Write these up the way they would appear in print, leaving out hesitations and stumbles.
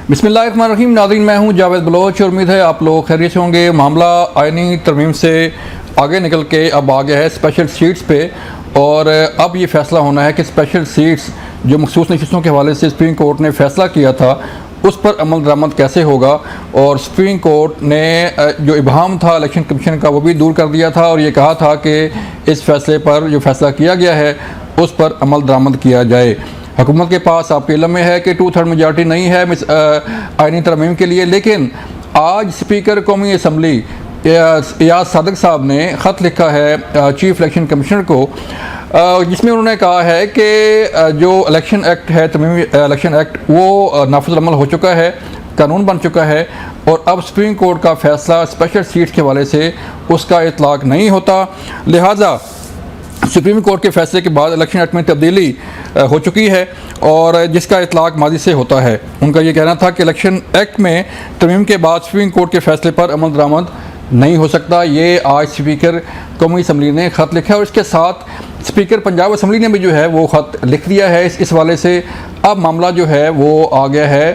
बिस्मिल्लाहिर्रहमानिर्रहीम। नाज़रीन, मैं हूं जावेद बलोच और उम्मीद है आप लोग खैरियत से होंगे। मामला आईनी तरमीम से आगे निकल के अब आ गया है स्पेशल सीट्स पे, और अब ये फ़ैसला होना है कि स्पेशल सीट्स जो मखसूस नशिस्तों के हवाले से सुप्रीम कोर्ट ने फ़ैसला किया था उस पर अमल दरामद कैसे होगा। और सुप्रीम कोर्ट ने जो इबहम था इलेक्शन कमीशन का वो भी दूर कर दिया था और ये कहा था कि इस फैसले पर जो फ़ैसला किया गया है उस पर अमल दरामद किया जाए। हुकूमत के पास आपके इल्म में है कि 2/3 मेजॉरिटी नहीं है आईनी तरमीम के लिए, लेकिन आज स्पीकर कौमी असम्बली याद सादिक साहब ने ख़त लिखा है चीफ इलेक्शन कमिश्नर को, जिसमें उन्होंने कहा है कि जो इलेक्शन एक्ट है, तमीमी इलेक्शन एक्ट, वो नाफिज़ अमल हो चुका है, कानून बन चुका है और अब सुप्रीम कोर्ट का फ़ैसला स्पेशल सीट्स के हवाले से उसका इतलाक़ नहीं होता। लिहाजा सुप्रीम कोर्ट के फैसले के बाद इलेक्शन एक्ट में तब्दीली हो चुकी है और जिसका इतलाक़ माजी से होता है। उनका ये कहना था कि इलेक्शन एक्ट में तरमीम के बाद सुप्रीम कोर्ट के फैसले पर अमल दरामद नहीं हो सकता। ये आज स्पीकर कौमी असम्बली ने ख़त लिखा है और इसके साथ स्पीकर पंजाब असम्बली ने भी जो है वो ख़त लिख दिया है। इस हवाले से अब मामला जो है वो आ गया है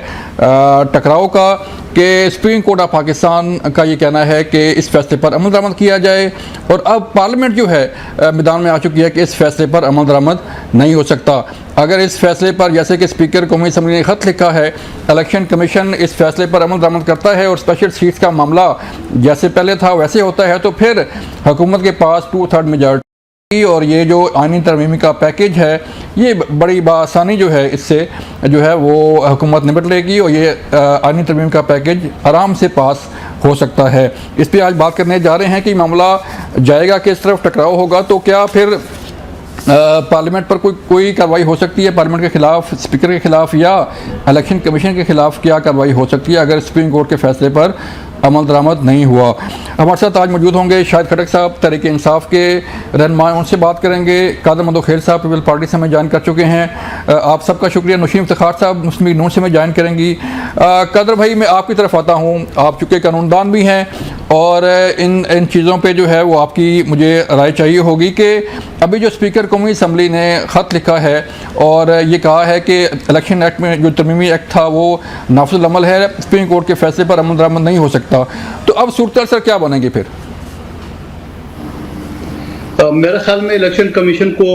टकराव का कि सुप्रीम कोर्ट ऑफ पाकिस्तान का ये कहना है कि इस फैसले पर अमल दरामद किया जाए और अब पार्लियामेंट जो है मैदान में आ चुकी है कि इस फैसले पर अमल दरामद नहीं हो सकता। अगर इस फैसले पर, जैसे कि स्पीकर कौमी असम्बली ने ख़त लिखा है, इलेक्शन कमीशन इस फैसले पर अमल दरामद करता है और स्पेशल सीट्स का मामला जैसे पहले था वैसे होता है, तो फिर हुकूमत के पास 2/3 मेजॉरिटी और ये जो आईनी तरमीमी का पैकेज है ये बड़ी बासानी जो है इससे जो है वो हुकूमत निपट लेगी और ये आईनी तरमीम का पैकेज आराम से पास हो सकता है। इस पर आज बात करने जा रहे हैं कि मामला जाएगा किस तरफ, टकराव होगा तो क्या फिर पार्लियामेंट पर कोई कार्रवाई हो सकती है पार्लियामेंट के ख़िलाफ़, स्पीकर के ख़िलाफ़, या इलेक्शन कमीशन के ख़िलाफ़ क्या कार्रवाई हो सकती है अगर सुप्रीम कोर्ट के फैसले पर अमल दरामद नहीं हुआ। हमारे साथ आज मौजूद होंगे शाहिद खटक साहब, तहरीक इंसाफ के रहनुमा, उनसे बात करेंगे। कादर मदोखेल साहब पीपल पार्टी से हमें ज्वाइन कर चुके हैं, आप सबका शुक्रिया। नशीम इफ्तिखार साहब मुस्लिम लीग नून से हमें ज्वाइन करेंगी। कादर भाई, मैं आपकी तरफ आता हूँ, आप चूँकि कानूनदान भी हैं और इन चीज़ों पर जो है वो आपकी मुझे राय चाहिए होगी कि अभी जो स्पीकर कौमी असम्बली ने ख़त लिखा है और ये कहा है कि इलेक्शन एक्ट में जो तरमीमी एक्ट था वो नाफिज़ अमल है, सुप्रीम कोर्ट के फैसले पर अमल दरामद नहीं हो सकता, तो अब सूरत सर क्या बनेगी फिर? मेरे ख्याल में इलेक्शन कमीशन को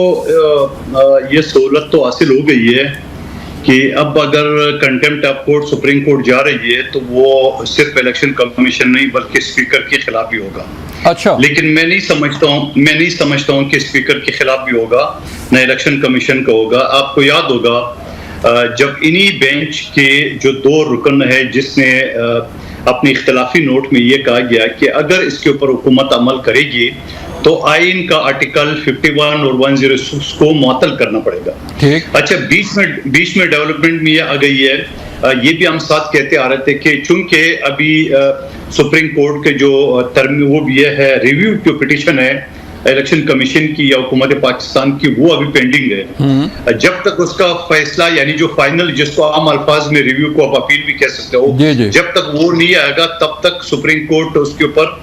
ये सहूलत तो हासिल हो गई है कि अब अगर contempt of court supreme court जा रही है तो वो सिर्फ इलेक्शन कमीशन नहीं बल्कि स्पीकर के खिलाफ भी होगा। अच्छा, लेकिन मैं नहीं समझता हूँ कि स्पीकर के खिलाफ भी होगा, न इलेक्शन कमीशन का होगा। आपको याद होगा जब इन्हीं बेंच के जो 2 रुकन है जिसने अपनी इख्तिलाफी नोट में ये कहा गया कि अगर इसके ऊपर हुकूमत अमल करेगी तो आइन का आर्टिकल 51 और 106 को मुअत्तल करना पड़ेगा। ठीक, अच्छा, बीच में डेवलपमेंट में ये आ गई है, ये भी हम साथ कहते आ रहे थे कि चूंकि अभी सुप्रीम कोर्ट के जो वो भी है रिव्यू जो पिटीशन है इलेक्शन कमीशन की या हुकूमत पाकिस्तान की, वो अभी पेंडिंग है। जब तक उसका फैसला, यानी जो फाइनल, जिसको आम अल्फाज में रिव्यू को आप अपील भी कह सकते हो, जब तक वो नहीं आएगा तब तक सुप्रीम कोर्ट उसके ऊपर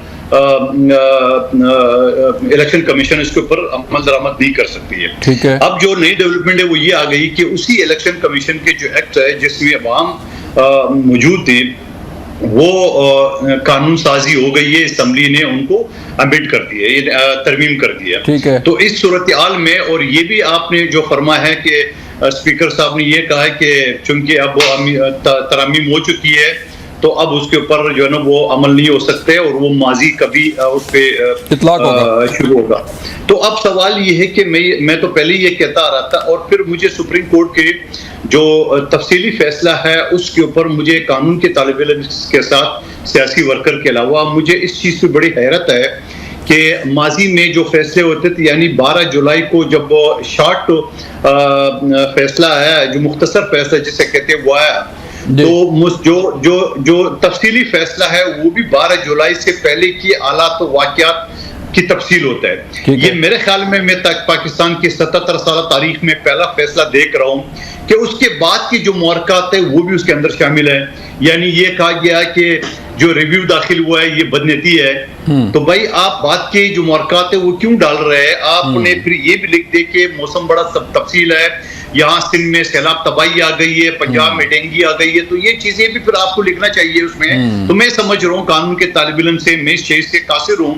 इलेक्शन कमीशन इसके ऊपर अमल दरामद नहीं कर सकती है। ठीक है, अब जो नई डेवलपमेंट है वो ये आ गई कि उसी इलेक्शन कमीशन के जो एक्ट है जिसमें अवाम मौजूद थे वो कानून साजी हो गई है, असम्बली ने उनको अमेंड कर दिया, ये तरमीम कर दिया। ठीक है, तो इस सूरत हाल में, और ये भी आपने जो फरमा है कि स्पीकर साहब ने ये कहा है कि चूंकि अब वो तरमीम हो चुकी है तो अब उसके ऊपर जो है ना वो अमल नहीं हो सकते और वो माजी कभी उस पर शुरू होगा। तो अब सवाल ये है कि मैं तो पहले ये कहता आ रहा था और फिर मुझे सुप्रीम कोर्ट के जो तफसीली फैसला है उसके ऊपर मुझे कानून के तालिब इल्म के साथ सियासी वर्कर के अलावा मुझे इस चीज़ से बड़ी हैरत है कि माजी में जो फैसले होते थे, यानी 12 जुलाई को जब शॉर्ट फैसला आया, जो मुख्तसर फैसला जिसे कहते हैं वो आया, तो जो तफसीली फैसला है वो भी 12 जुलाई से पहले की हालात और वाक़यात की तफसील होता है। ये मेरे ख्याल में मैं पाकिस्तान की 77 साल तारीख में पहला फैसला देख रहा हूँ कि उसके बाद की जो मुआरकात है वो भी उसके अंदर शामिल है। यानी ये कहा गया कि जो रिव्यू दाखिल हुआ है ये बदनीति है, तो भाई आप बात के जो मुआरकात है वो क्यों डाल रहे हैं? आपने फिर ये भी लिख दे कि मौसम बड़ा तफसील है, यहाँ सिंध में सैलाब तबाही आ गई है, पंजाब में डेंगी आ गई है, तो ये चीजें भी फिर आपको लिखना चाहिए उसमें। तो मैं समझ रहा हूँ कानून के तालिब इल्म से, मैं इस चीज से कासिर हूँ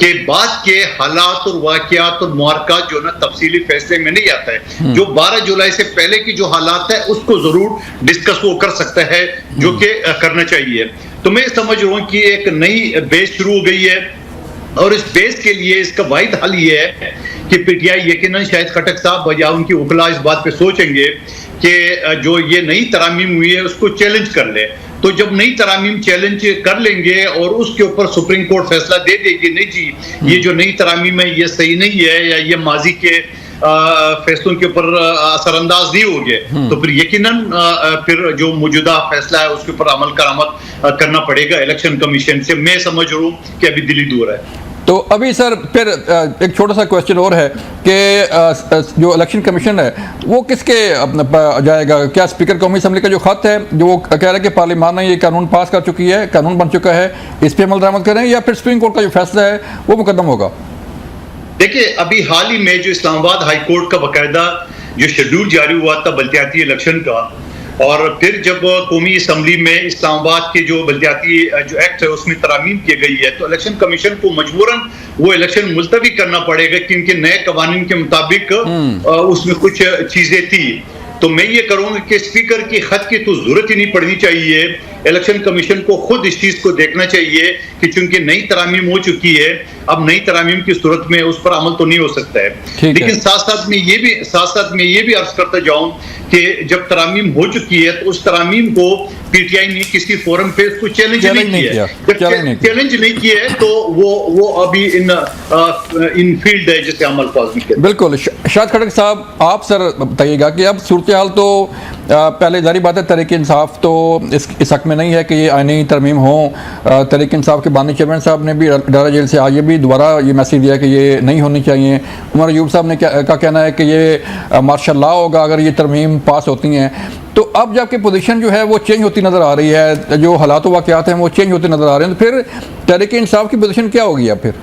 कि बात के हालात और वाकयात और मुआरकात जो ना तफसीली फैसले में नहीं आता है। जो 12 जुलाई से पहले की जो हालात है उसको जरूर डिस्कस वो कर सकता है, जो कि करना चाहिए। तो मैं समझ रहा हूँ कि एक नई बेस शुरू हो गई है, और इस बेस के लिए इसका वाहिद हल ये है कि पीटीआई यकीनन शायद खटक साहब या उनकी वकला इस बात पे सोचेंगे कि जो ये नई तरामीम हुई है उसको चैलेंज कर ले। तो जब नई तरामीम चैलेंज कर लेंगे और उसके ऊपर सुप्रीम कोर्ट फैसला दे देगी नहीं जी ये जो नई तरामीम है ये सही नहीं है, या ये माजी के फैसलों के ऊपर असरअंदाज नहीं हो गए, तो फिर यकीनन फिर जो मौजूदा फैसला है उसके ऊपर अमल करामत करना पड़ेगा इलेक्शन कमीशन से। मैं समझ रहा हूँ कि अभी दिल्ली दूर है। तो अभी सर फिर एक छोटा सा क्वेश्चन और है कि जो इलेक्शन कमीशन है वो किसके जाएगा? क्या स्पीकर कौमी असम्बली का जो खत है जो वो कह रहा है कि पार्लियामान ने ये कानून पास कर चुकी है, कानून बन चुका है, इस पर अमल दरामद करें, या फिर सुप्रीम कोर्ट का जो फैसला है वो मुकदम होगा? देखिए अभी हाल ही में जो इस्लामाबाद हाई कोर्ट का बाकायदा जो शेड्यूल जारी हुआ था बल्दियाती इलेक्शन का, और फिर जब कौमी असम्बली में इस्लामाबाद के जो बल्दियाती जो एक्ट है उसमें तरामीम की गई है, तो इलेक्शन कमीशन को मजबूरन वो इलेक्शन मुलतवी करना पड़ेगा क्योंकि नए कवानीन के मुताबिक उसमें कुछ चीजें थी। तो मैं ये करूंगा कि स्पीकर की खत की तो जरूरत ही नहीं पड़नी चाहिए, इलेक्शन कमीशन को खुद इस चीज को देखना चाहिए कि चूंकि नई तरामीम हो चुकी है, अब नई तरामीम की सूरत में उस पर अमल तो नहीं हो सकता है। लेकिन साथ साथ में ये भी अर्ज करता जाऊं कि जब तरामीम हो चुकी है तो उस तरामीम को पीटीआई ने किसी फोरम पे उसको चैलेंज नहीं किया। जब चैलेंज नहीं किया है तो वो अभी इन फील्ड है जिसे अमल फाजमी। बिल्कुल। शाद खटक साहब आप सर बताइएगा कि अब सूरत हाल तो पहले जारी बात है तहरीक इंसाफ तो इस हक में नहीं है कि ये आईनी तरमीम हो। तहरीक इंसाफ के बानी चेयरमैन साहब ने भी डारा जेल से आज ये भी दोबारा ये मैसेज दिया कि ये नहीं होनी चाहिए। उमर अयूब साहब ने का कहना है कि ये मार्शल लॉ होगा अगर ये तरमीम पास होती हैं। तो अब जबकि पोजीशन जो है वो चेंज होती नज़र आ रही है, जो हालात वाक़यात हैं वो चेंज होते नज़र आ रहे हैं, तो फिर तहरीक इंसाफ की पोजीशन क्या होगी अब फिर?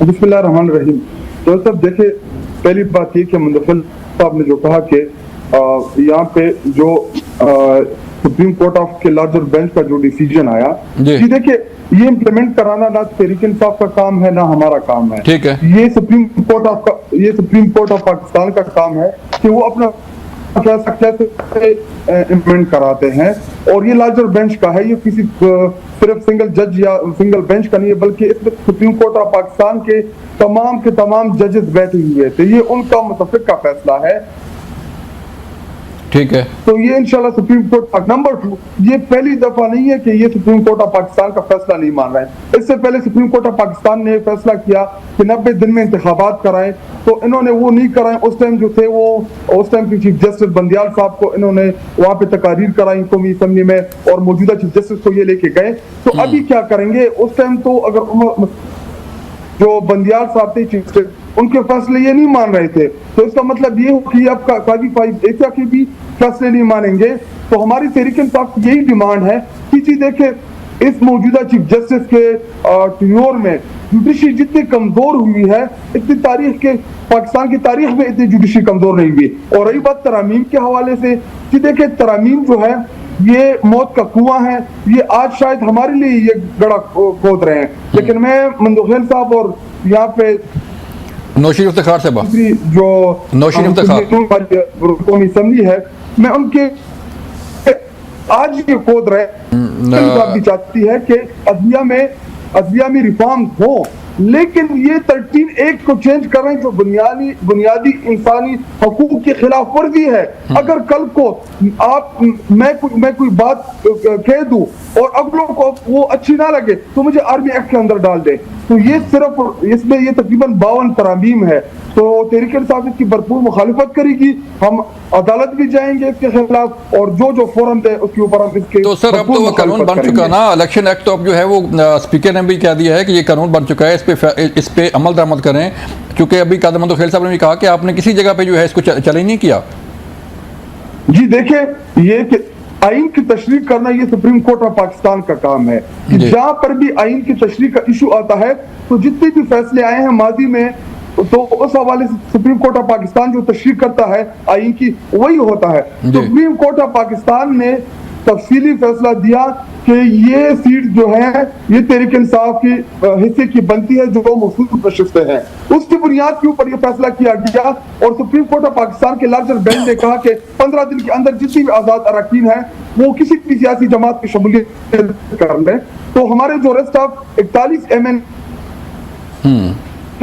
बिस्मिल्लाहिर्रहमानिर्रहीम। तो सब देखे, पहली बात ये कि मुंतखिल साहब ने जो कहा कि यहाँ पे जो सुप्रीम कोर्ट ऑफ के लार्जर बेंच का जो डिसीजन आया, जी देखिए ये इम्प्लीमेंट कराना ना तहरीक इंसाफ का काम है ना हमारा काम है। ठीक है, ये सुप्रीम कोर्ट ऑफ पाकिस्तान का काम है कि वो अपना कैसे इम्प्लीमेंट कराते हैं, और ये लार्जर बेंच का है, ये किसी सिर्फ सिंगल जज या सिंगल बेंच का नहीं है, बल्कि इसमें सुप्रीम कोर्ट ऑफ पाकिस्तान के तमाम जजेस बैठे हुए थे, ये उनका मुतफिक का फैसला है। ठीक है, तो ये इंशाल्लाह सुप्रीम कोर्ट नंबर 2, ये पहली दफा नहीं है कि ये सुप्रीम कोर्ट ऑफ पाकिस्तान का फैसला नहीं मान रहा है। इससे पहले सुप्रीम कोर्ट ऑफ पाकिस्तान ने फैसला किया कि 90 दिन में इंतखाबात कराएं, तो इन्होंने वो नहीं कराए। उस टाइम जो थे वो उस टाइम की चीफ जस्टिस बंदियाल साहब को इन्होंने वहां पे तकारीर कराई कौमी असम्बली में, और मौजूदा चीफ जस्टिस को ये लेके गए। तो अभी क्या करेंगे? उस टाइम तो अगर जो बंदियाल साहब थे चीफ जस्टिस, उनके फैसले ये नहीं मान रहे थे, तो इसका मतलब ये हो कि अब काजी फाइज एशिया के भी फैसले नहीं मानेंगे। तो हमारी तहरीक इंसाफ की यही डिमांड है कि जी देखे, इस मौजूदा चीफ जस्टिस के टेन्योर में जुडिशरी जितनी कमजोर हुई है, इतनी तारीख के पाकिस्तान की तारीख में इतनी जुडिशरी कमजोर नहीं हुई। और रही बात तरामीम के हवाले से, जी देखे तरामीम जो है ये मौत का कुआं है, ये आज शायद हमारे लिए ये गड़ा खोद रहे हैं, लेकिन मैं मंदोखेल साहब और यहाँ पे नौशीन इफ्तिखार से जो नौशीन इफ्तिखार कौमी असम्बली है, मैं उनके आज ये खोद रहे भी चाहती है कि अदलिया में रिफॉर्म हो, लेकिन ये 13(1) को चेंज कर रहे हैं जो बुनियादी इंसानी हकूक की खिलाफ वर्जी है। अगर कल को मैं कोई बात कह दूं और अगलों को वो अच्छी ना लगे तो मुझे आर्मी एक्ट के अंदर डाल दे, तो ये सिर्फ इसमें ये तकरीबन 52 तरामीम है। तो तहरीक इंसाफ इसकी भरपूर मुखालिफत करेगी, हम अदालत भी जाएंगे इसके खिलाफ, और जो फोरम है उसके ऊपर हम इसके। तो सर अब तो वो कानून बन चुका ना, इलेक्शन एक्ट तो अब जो है वो स्पीकर ने भी कह दिया है कि ये कानून बन चुका है, इस पे अमल दरामद करें, क्योंकि अभी कादर मंदोखेल साहब ने भी कहा कि आपने किसी जगह पे जो है इसको चैलेंज नहीं किया। जी देखिए, ये कि आइन की तशरीह करना ये सुप्रीम कोर्ट ऑफ पाकिस्तान का काम है कि जहां पर भी आइन की तशरीह का इशू आता है तो जितने भी फैसले आए हैं माजी में तो उस हवाले से सुप्रीम कोर्ट ऑफ पाकिस्तान जो तशरीह करता है आइन की वही होता है। सुप्रीम कोर्ट ऑफ पाकिस्तान ने तफसीली फैसला दिया कि ये सीट जो है ये तहरीक इंसाफ की हिस्से की बनती है जो मखसूस नशिस्तें हैं, उसकी बुनियाद के ऊपर ये फैसला किया गया और सुप्रीम कोर्ट ऑफ पाकिस्तान के लार्जर बेंच ने कहा कि 15 दिन के अंदर जितनी भी आजाद अरकान है वो किसी भी सियासी जमात की शमूलियत कर लें। तो हमारे जो रेस्ट ऑफ 41 MN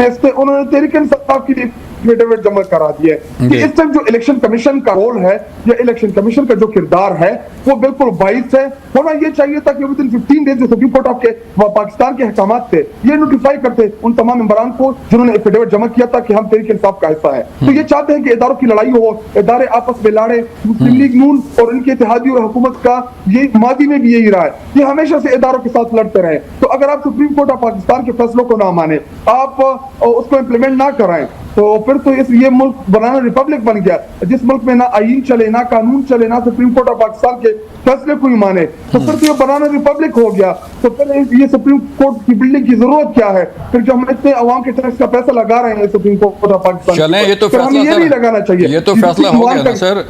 उन्होंने तहरीक इंसाफ के लिए एफिडेविट जमा करा दिया है कि इस टाइम जो इलेक्शन कमीशन का रोल है या इलेक्शन कमीशन का जो किरदार है वो बिल्कुल बाइस है। होना ये चाहिए था कि विदिन 15 डेज जो सुप्रीम कोर्ट ऑफ के पाकिस्तान के अहकामात थे ये नोटिफाई करते उन तमाम मेंबरान को जिन्होंने एफिडेविट जमा किया था कि हम तहरीक इंसाफ का हिस्सा है। तो ये चाहते हैं कि इदारों की लड़ाई हो, इदारे आपस में लड़े। मुस्लिम लीग नून और इनके इत्तेहादी और हुकूमत का ये माजी में भी यही रहा है, ये हमेशा से इदारों के साथ लड़ते रहे। तो अगर आप सुप्रीम कोर्ट ऑफ पाकिस्तान के फैसलों को ना माने, आप उसको इम्प्लीमेंट ना कराएं तो फिर तो ये मुल्क बनाना रिपब्लिक बन गया जिस मुल्क में ना आईन चले, ना कानून चले, ना सुप्रीम कोर्ट ऑफ पाकिस्तान के फैसले को ही माने, तो फिर तो ये बनाना रिपब्लिक हो गया। तो फिर ये सुप्रीम कोर्ट की बिल्डिंग की जरूरत क्या है? फिर जो हम इतने अवाम के टैक्स का पैसा लगा रहे हैं सुप्रीम कोर्ट ऑफ पाकिस्तान, चलें ये तो फैसला ये नहीं लगाना चाहिए। ये तो फैसला हो गया ना सर।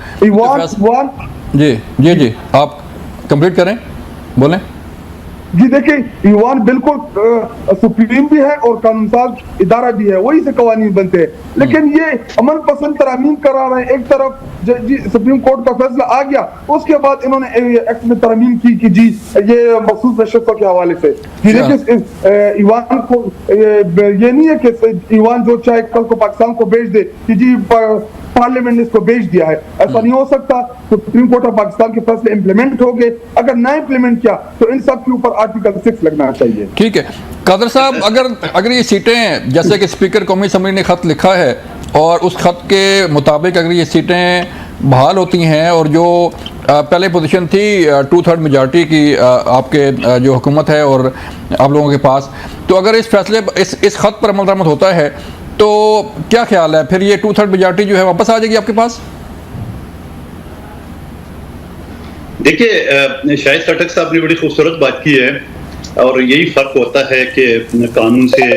जी जी जी आप कंप्लीट करें, बोलें। जी देखिए, ईवान बिल्कुल सुप्रीम भी है और कानून साज इदारा भी है, वही से कवानीन बनते हैं, लेकिन ये अमन पसंद तरामीम करा रहे हैं। एक तरफ जी सुप्रीम कोर्ट का फैसला आ गया, उसके बाद इन्होंने एक्ट में तरमीम की कि जी ये मखसूस नशिस्तों के हवाले से जी देखिए ईवान को ये नहीं है कि ईवान जो चाहे कल को पाकिस्तान को भेज दे कि जी पार्लियामेंट ने इसको भेज दिया है, ऐसा नहीं हो सकता। सुप्रीम कोर्ट ऑफ पाकिस्तान के फैसले इंप्लीमेंट हो गए, अगर ना इंप्लीमेंट किया तो इन सब के ऊपर आर्टिकल 6 लगना चाहिए। ठीक है कादर साहब, अगर ये सीटें जैसे कि स्पीकर कौमी असम्बली ने खत लिखा है और उस खत के मुताबिक अगर ये सीटें बहाल होती हैं और जो पहले पोजीशन थी 2/3 मेजॉरिटी की आपके जो हुकूमत है और आप लोगों के पास, तो अगर इस फैसले इस खत पर अमल दरामद होता है तो क्या ख्याल है, फिर ये 2/3 मेजॉरिटी जो है वापस आ जाएगी आपके पास? देखिए शाहिद खटक साहब ने बड़ी खूबसूरत बात की है और यही फर्क होता है कि कानून से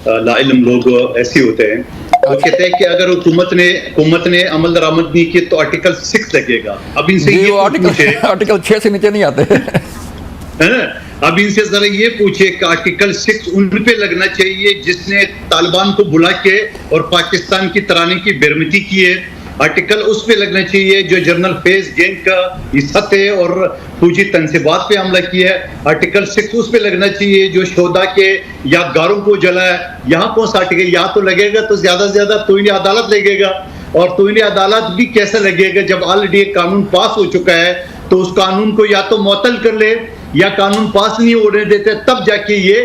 लाइलम लोग ऐसे होते हैं। वो कहते हैं कि अगर हुकूमत ने अमल दरामद नहीं की तो आर्टिकल 6 लगेगा। अब इनसे ये आर्टिकल 6 से नीचे नहीं आते है ना। अब इनसे जरा ये पूछे कि आर्टिकल 6 उन पे लगना चाहिए जिसने तालिबान को बुला के और पाकिस्तान की तराने की बेरमती की है। आर्टिकल उस पे लगना चाहिए जो जनरल फेज गैंग का हिस्सा थे और फौजी तनसीबात पे हमला किया है। आर्टिकल 6 उस पे लगना चाहिए जो शोधा के यादगारों को जलाया। यहाँ कौन सा आर्टिकल या तो लगेगा तो ज्यादा से ज्यादा तोइने अदालत लगेगा, और तोइने अदालत भी कैसे लगेगा जब ऑलरेडी एक कानून पास हो चुका है। तो उस कानून को या तो मुअत्तल कर ले या कानून पास नहीं होने देते तब जाके ये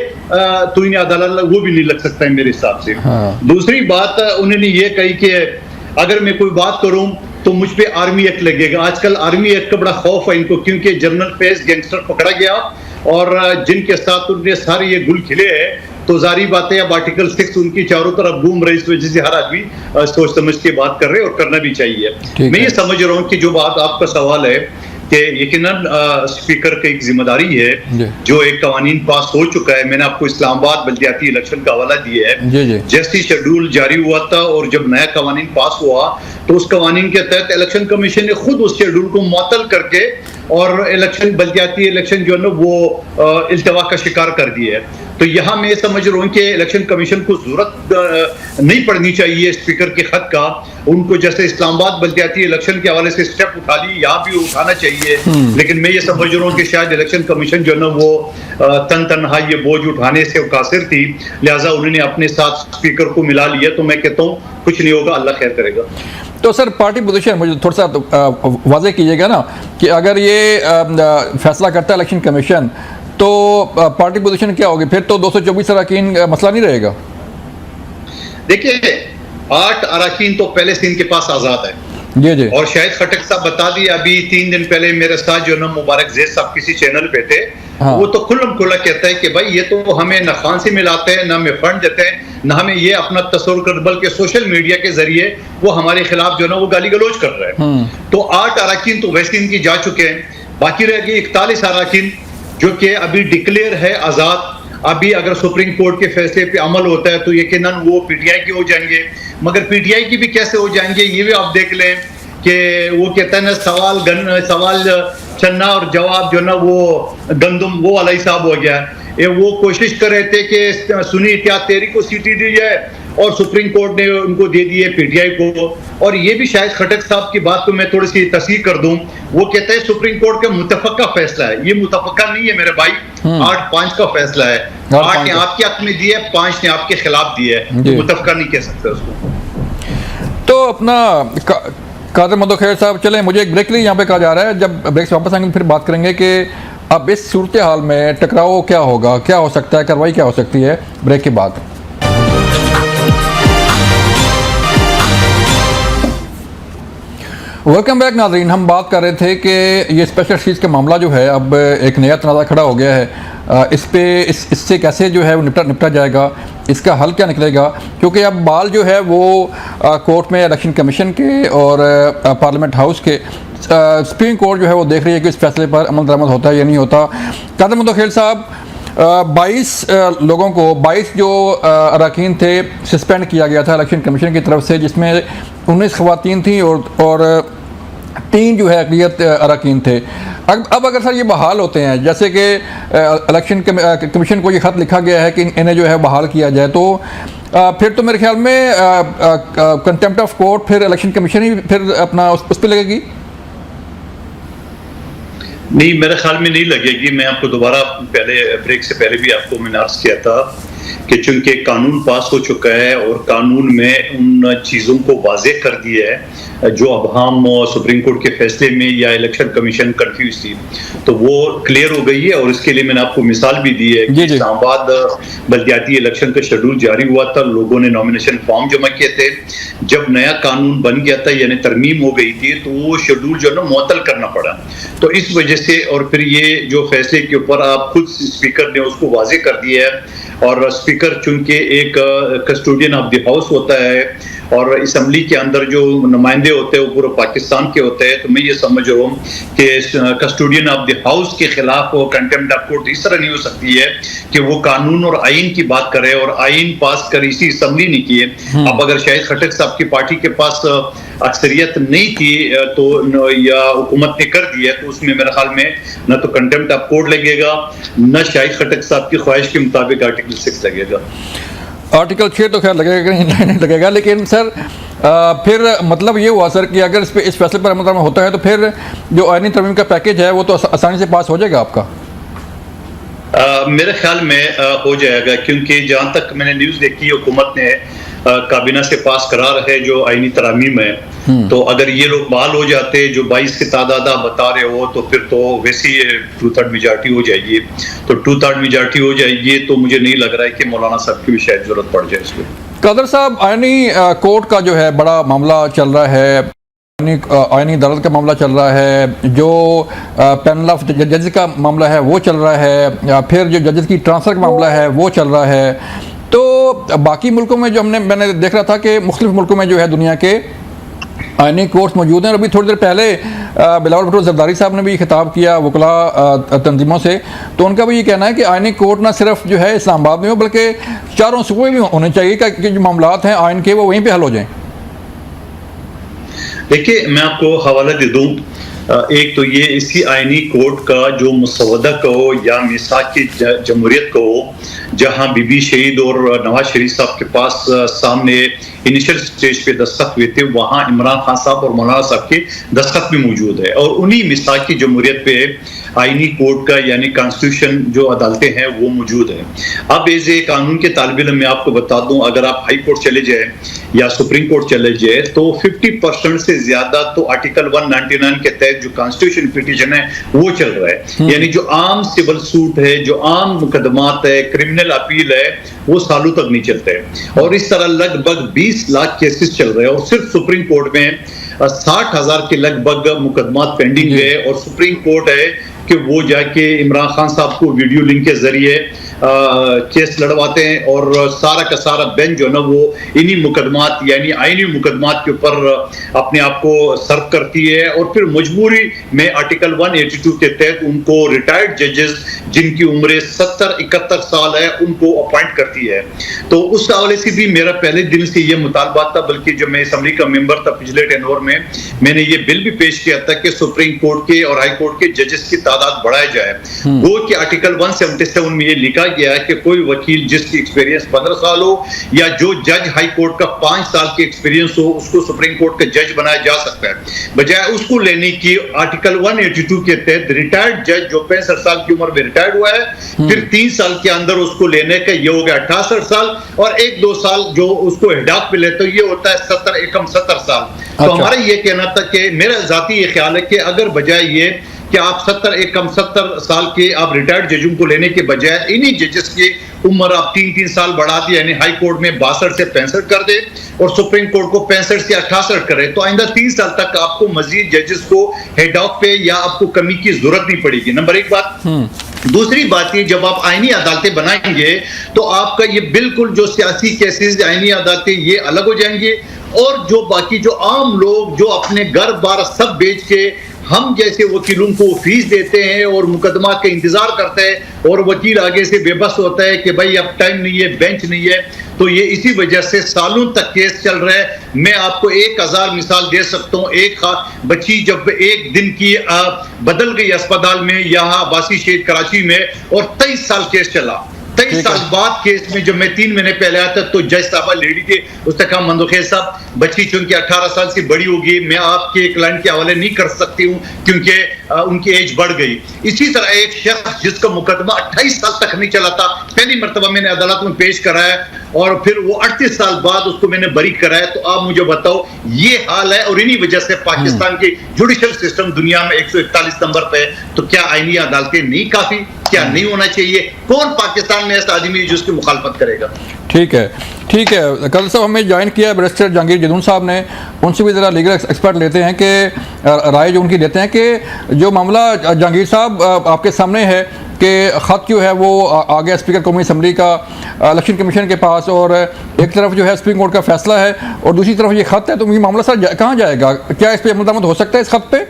तोइने अदालत वो भी नहीं लग सकता है मेरे हिसाब से। दूसरी बात उन्होंने ये कही कि अगर मैं कोई बात करूं तो मुझ पे आर्मी एक्ट लगेगा। आजकल आर्मी एक्ट का बड़ा खौफ है इनको, क्योंकि जनरल फेज गैंगस्टर पकड़ा गया और जिनके साथ उनके सारे ये गुल खिले हैं। तो जारी बात है अब आर्टिकल 6 उनकी चारों तरफ घूम रही, इस वजह से हर आदमी सोच समझ के बात कर रहे हैं और करना भी चाहिए। मैं ये समझ रहा हूँ कि जो बात आपका सवाल है कि यकीनन स्पीकर की एक जिम्मेदारी है, जो एक कवानीन पास हो चुका है। मैंने आपको इस्लामाबाद बल्दियाती इलेक्शन का हवाला दिया है। जैसे शेड्यूल जारी हुआ था और जब नया कवानीन पास हुआ तो उस कवानीन के तहत इलेक्शन कमीशन ने खुद उस शेड्यूल को मुअत्तल करके और इलेक्शन बल्दियाती इलेक्शन जो है ना वो इल्तवा का शिकार कर दिया है। तो यहाँ मैं समझ रहा हूँ कि इलेक्शन कमीशन को जरूरत नहीं पड़नी चाहिए स्पीकर के खत का। उनको जैसे इस्लामाबाद बल्दियाती इलेक्शन के हवाले से स्टेप उठा ली, यहाँ भी उठाना चाहिए। लेकिन मैं ये समझ रहा हूँ कि शायद इलेक्शन कमीशन जो है ना वो तनहा ये बोझ उठाने से कासिर थी, लिहाजा उन्होंने अपने साथ स्पीकर को मिला लिया। तो मैं कहता हूँ कुछ नहीं होगा, अल्लाह खैर करेगा। तो सर पार्टी पोजीशन मुझे थोड़ा सा वाज़ेह कीजिएगा ना कि अगर ये फैसला करता है इलेक्शन कमीशन तो पार्टी पोजीशन क्या होगी? फिर तो 224 अरकान मसला नहीं रहेगा। देखिए 8 अरकान तो पहले से इनके पास आजाद है। जी और शायद खटक साहब बता दिया, अभी 3 दिन पहले मेरे साथ जो ना मुबारक जैद साहब किसी चैनल पे थे। वो तो खुल्लम खुल्ला कहता है कि भाई ये तो हमें न खान से मिलाते हैं, न हमें फंड देते हैं, न हमें ये अपना तस्वुर कर, बल्कि सोशल मीडिया के जरिए वो हमारे खिलाफ जो ना वो गाली गलौज कर रहे हैं। तो 8 अरकान तो वैसे इनकी जा चुके हैं। बाकी रह गए 41 अराकीन जो कि अभी डिक्लेयर है आजाद। अभी अगर सुप्रीम कोर्ट के फैसले पे अमल होता है तो यकीनन वो पीटीआई के हो जाएंगे, मगर पीटीआई की भी कैसे हो जाएंगे ये भी आप देख लें कि वो कहता है ना सवाल चन्ना और जवाब जो ना वो गंदम वो वाला हिसाब हो गया। ये वो कोशिश कर रहे थे कि सुन्नी इत्तेहाद तहरीक को सीटी दी जाए और सुप्रीम कोर्ट ने उनको दे दी है पीटीआई को। और ये भी शायद खटक साहब की बात को मैं थोड़ी सी तस्दीक कर दूं, वो कहता है सुप्रीम कोर्ट का मुतफक्का फैसला है। ये मुतफक्का नहीं है मेरे भाई, 8-5 का फैसला है। 8 ने आपके हक में दिया है, 5 ने आपके खिलाफ दिया है, तो मुतफक्का नहीं कह सकते उसको। तो अपना कादर मदो खैर साहब, चलें मुझे एक ब्रेक के लिए यहाँ पे कहा जा रहा है, जब ब्रेक से वापस आएंगे फिर बात करेंगे कि अब इस सूरत हाल में टकराव क्या होगा, क्या हो सकता है, कार्रवाई क्या हो सकती है। ब्रेक के बाद वेलकम बैक नाज़रीन। हम बात कर रहे थे कि ये स्पेशल सीज का मामला जो है अब एक नया तनाज़ा खड़ा हो गया है। इससे कैसे जो है वो निपटा जाएगा, इसका हल क्या निकलेगा, क्योंकि अब बाल जो है वो कोर्ट में इलेक्शन कमीशन के और पार्लियामेंट हाउस के सुप्रीम कोर्ट जो है वो देख रही है कि इस फैसले पर अमल दरामद होता है या नहीं होता। कादर मुदख्खिल साहब, 22 लोगों को 22 जो अरकान थे सस्पेंड किया गया था इलेक्शन कमीशन की तरफ से, जिसमें 19 ख़वातीन थी और 3 जो है अक़लियत अरकान थे। अब अगर सर ये बहाल होते हैं, जैसे कि इलेक्शन कमीशन को ये ख़त लिखा गया है कि इन्हें जो है बहाल किया जाए, तो फिर तो मेरे ख्याल में कंटेम्प्ट ऑफ कोर्ट फिर इलेक्शन कमीशन ही फिर अपना उस पर लगेगी। नहीं, मेरे ख्याल में नहीं लगेगी। मैं आपको दोबारा पहले ब्रेक से पहले भी आपको मैंने अर्ज किया था कि चूंकि कानून पास हो चुका है और कानून में उन चीज़ों को वाज़ेह कर दिया है जो अब हम सुप्रीम कोर्ट के फैसले में या इलेक्शन कमीशन कंफ्यूज थी, तो वो क्लियर हो गई है। और इसके लिए मैंने आपको मिसाल भी दी है कि इस्लामाबाद बल्दियाती इलेक्शन का शेड्यूल जारी हुआ था, लोगों ने नॉमिनेशन फॉर्म जमा किए थे। जब नया कानून बन गया था यानी तरमीम हो गई थी, तो वो शेड्यूल जो है ना मुअत्तल करना पड़ा। तो इस वजह से और फिर ये जो फैसले के ऊपर आप खुद स्पीकर ने उसको वाज़ेह कर दिया है, और स्पीकर चूंकि एक कस्टोडियन ऑफ द हाउस होता है और असम्बली के अंदर जो नुमाइंदे होते हैं वो पूरे पाकिस्तान के होते हैं, तो मैं ये समझ रहा हूँ कि कस्टोडियन ऑफ द हाउस के खिलाफ वो कंटेम्प्ट ऑफ कोर्ट इस तरह नहीं हो सकती है कि वो कानून और आइन की बात करे और आइन पास कर इसी असम्बली नहीं किए। अब अगर शाहिद खटक साहब की पार्टी के पास अक्सरियत नहीं थी तो या हुकूमत ने कर दिया, तो उसमें मेरे ख्याल में न तो कंटेम्प्ट ऑफ कोर्ट लगेगा, न शाहिद खटक साहब की ख्वाहिश के मुताबिक आर्टिकल 6 लगेगा। आर्टिकल 6 तो खैर लगेगा नहीं लगेगा, लेकिन सर फिर मतलब ये हुआ सर कि अगर इस फैसले पर अमल होता है तो फिर जो आईनी तरमीम का पैकेज है वो तो आसानी से पास हो जाएगा आपका। मेरे ख्याल में हो जाएगा, क्योंकि जहां तक मैंने न्यूज़ देखी हुकूमत ने काबीना से पास करार है जो आईनी तरामीम है, तो अगर ये लोग बहाल हो जाते जो 22 की तादाद आप बता रहे हो, तो फिर तो वैसे ही 2/3 मेजॉरिटी हो जाएगी। तो 2/3 मेजॉरिटी हो जाएगी तो मुझे नहीं लग रहा है कि मौलाना साहब की भी शायद जरूरत पड़ जाए इसमें। कादर साहब, आईनी कोर्ट का जो है बड़ा मामला चल रहा है, आईनी अदालत का मामला चल रहा है, जो पैनल ऑफ जजेस का मामला है वो चल रहा है, या फिर जो जजेस की ट्रांसफ़र का मामला है वो चल रहा है। तो बाकी मुल्कों में जो मैंने देख रहा था कि मुख्तलिफ मुल्कों में जो है दुनिया के आईनी कोर्ट्स मौजूद हैं। और अभी थोड़ी देर पहले बिलावल भुट्टो जरदारी साहब ने भी खिताब किया वकला तंजीमों से, तो उनका भी ये कहना है कि आईनी कोर्ट ना सिर्फ जो है इस्लामाबाद में हो बल्कि चारों सूबे में होने चाहिए कि जो मामलात हैं आइन के वो वहीं पर हल हो जाएँ। देखिए, मैं आपको हवाला दे दूं। एक तो ये इसी आईनी कोर्ट का जो मुसवदा कहो या मिसाक की जमहूरियत कहो, जहां बीबी शहीद और नवाज शरीफ साहब के पास सामने इनिशियल स्टेज पे दस्तखत हुए थे, वहां इमरान खान साहब और मौलाना साहब के दस्तखत भी मौजूद है। और उन्हीं मिसाक की जमहूरियत पे आईनी कोर्ट का यानी कॉन्स्टिट्यूशन जो अदालतें हैं वो मौजूद है। अब एज ए कानून के तालिब इल्म मैं आपको बता दूं, अगर आप हाई कोर्ट चले जाए या सुप्रीम कोर्ट चले जाए तो 50% से ज्यादा तो आर्टिकल 199 के तहत जो कॉन्स्टिट्यूशन पिटीशन है वो चल रहा है। यानी जो आम सिविल सूट है, जो आम मुकदमात है, क्रिमिनल अपील है, वो सालों तक नहीं चलते। और इस तरह लगभग 20 लाख केसेस चल रहे हैं और सिर्फ सुप्रीम कोर्ट में 60,000 के लगभग मुकदमात पेंडिंग है। और सुप्रीम कोर्ट है कि वो जाके इमरान खान साहब को वीडियो लिंक के जरिए केस लड़वाते हैं और सारा का सारा बेंच जो है ना वो इन्हीं मुकदमात यानी आईनी मुकदमात के ऊपर अपने आप को सर्व करती है और फिर मजबूरी में आर्टिकल 182 के तहत उनको रिटायर्ड जजेस जिनकी उम्र 70-71 साल है उनको अपॉइंट करती है। तो उस हवाले से भी मेरा पहले दिन से ये मुतालबा था, बल्कि जब मैं असम्बली का मेंबर था पिछले टेन्योर में, मैंने ये बिल भी पेश किया था कि सुप्रीम कोर्ट के और हाई कोर्ट के जजेस की तादाद बढ़ाई जाए। वो कि आर्टिकल 177 में ये लिखा गया है कि कोई वकील जिसकी एक्सपीरियंस 15 साल हो या जो जज हाई कोर्ट का 5 साल की एक्सपीरियंस हो उसको सुप्रीम कोर्ट का जज बनाया जा सकता है, बजाय उसको लेने की आर्टिकल 182 के तहत रिटायर्ड जज जो 65 साल की उम्र में रिटायर्ड हुआ है फिर 3 साल के अंदर उसको लेने का ये हो गया 68 साल और 1-2 साल जो उसको हिडाक पे लेते ये होता है 70-71 साल। तो हमारा ये कहना था कि मेरा जाती ये ख्याल है कि अगर बजाय ये कि आप 70-71 साल के आप रिटायर्ड जजों को लेने के बजाय इन्हीं जजेस की उम्र आप 3-3 साल बढ़ा दी, यानी हाई कोर्ट में 62 से 65 कर दे और सुप्रीम कोर्ट को 65 से 68 करे, तो आइंदा 3 साल तक आपको मजीद जजेस को हेड ऑफ पे या आपको कमी की जरूरत नहीं पड़ेगी। नंबर 1 बात। दूसरी बात ये, जब आप आईनी अदालतें बनाएंगे तो आपका ये बिल्कुल जो सियासी केसेस आईनी अदालतें ये अलग हो जाएंगे और जो बाकी जो आम लोग जो अपने घर बार सब बेच के हम जैसे वकीलों को फीस देते हैं और मुकदमा का इंतजार करते हैं और वकील आगे से बेबस होता है कि भाई अब टाइम नहीं है, बेंच नहीं है, तो ये इसी वजह से सालों तक केस चल रहा है। मैं आपको 1000 मिसाल दे सकता हूँ। एक बच्ची जब एक दिन की बदल गई अस्पताल में यहाँ बासी शहीद कराची में और 23 साल केस चला। 23 साल बाद केस में जब मैं 3 महीने पहले आया था तो जज साहबा लेडी थे, उसने कहा मंदोखेर साहब बच्ची चूंकि 18 साल से बड़ी होगी मैं आपके क्लाइंट के हवाले नहीं कर सकती हूँ क्योंकि उनकी एज बढ़ गई। इसी तरह एक शख्स जिसका मुकदमा 28 साल तक नहीं चला था, पहली मरतबा मैंने अदालत में पेश कराया और फिर वो 38 साल बाद उसको मैंने बरी कराया। तो आप मुझे बताओ ये हाल है और इन्हीं वजह से पाकिस्तान की जुडिशल सिस्टम दुनिया में 141 नंबर पे है। तो क्या आईनी अदालतें नहीं काफी, क्या नहीं होना चाहिए? कौन पाकिस्तान में ऐसा आदमी जिसकी मुखालफत करेगा? ठीक है, ठीक है। कल साहब हमें ज्वाइन किया बैरिस्टर जहांगीर जदून साहब ने, उनसे भी ज़रा लीगल एक्सपर्ट लेते हैं कि राय जो उनकी देते हैं कि जो मामला जहांगीर साहब आपके सामने है कि ख़त जो है वो आ गया स्पीकर कौमी असम्बली का इलेक्शन कमीशन के पास और एक तरफ जो है सुप्रीम कोर्ट का फैसला है और दूसरी तरफ ये ख़त है, तो ये मामला सर कहाँ जाएगा? क्या इस पर अमल दरामद हो सकता है इस ख़त पे?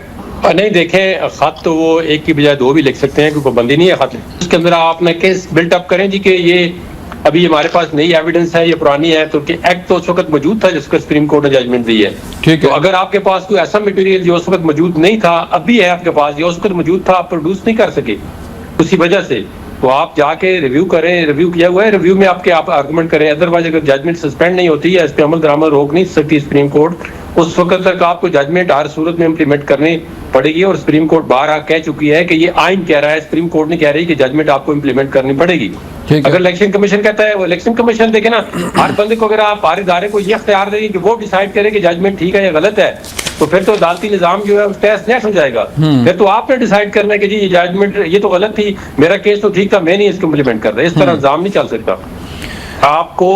नहीं, देखें खत तो वो एक की बजाय 2 भी लिख सकते हैं, कोई पाबंदी नहीं है खत। उसके अंदर आप ना केस बिल्टअप करें जी कि ये अभी हमारे पास नई एविडेंस है, ये पुरानी है, तो एक्ट तो उस वक्त मौजूद था जिसका सुप्रीम कोर्ट ने जजमेंट दी है। ठीक है। तो अगर आपके पास कोई ऐसा मटेरियल जो उस वक्त मौजूद नहीं था, अभी है आपके पास, जो उस वक्त मौजूद था आप प्रोड्यूस नहीं कर सके उसी वजह से, तो आप जाके रिव्यू करें, रिव्यू किया हुआ है, रिव्यू में आप आर्गुमेंट करें। अदरवाइज अगर जजमेंट सस्पेंड नहीं होती है, इस पे अमल दरामद रोक नहीं सकती सुप्रीम कोर्ट, उस वक्त तक आपको जजमेंट हर सूरत में इम्प्लीमेंट करनी पड़ेगी। और सुप्रीम कोर्ट बार कह चुकी है कि ये आइन कह रहा है, सुप्रीम कोर्ट ने कह रही है कि जजमेंट आपको इम्प्लीमेंट करनी पड़ेगी। अगर इलेक्शन कमीशन कहता है, वो इलेक्शन कमीशन देखे ना, हर बंदे को अगर आप हर इदारे को ये अख्तियार देंगे कि वो डिसाइड करे कि जजमेंट ठीक है या गलत है, तो फिर तो अदालती निजाम जो है उस तहस नहस हो जाएगा। फिर तो आपने डिसाइड करना है कि जी ये जजमेंट ये तो गलत थी, मेरा केस तो ठीक था, मैं नहीं इसको इम्प्लीमेंट कर रहा। इस तरह निजाम नहीं चल सकता। आपको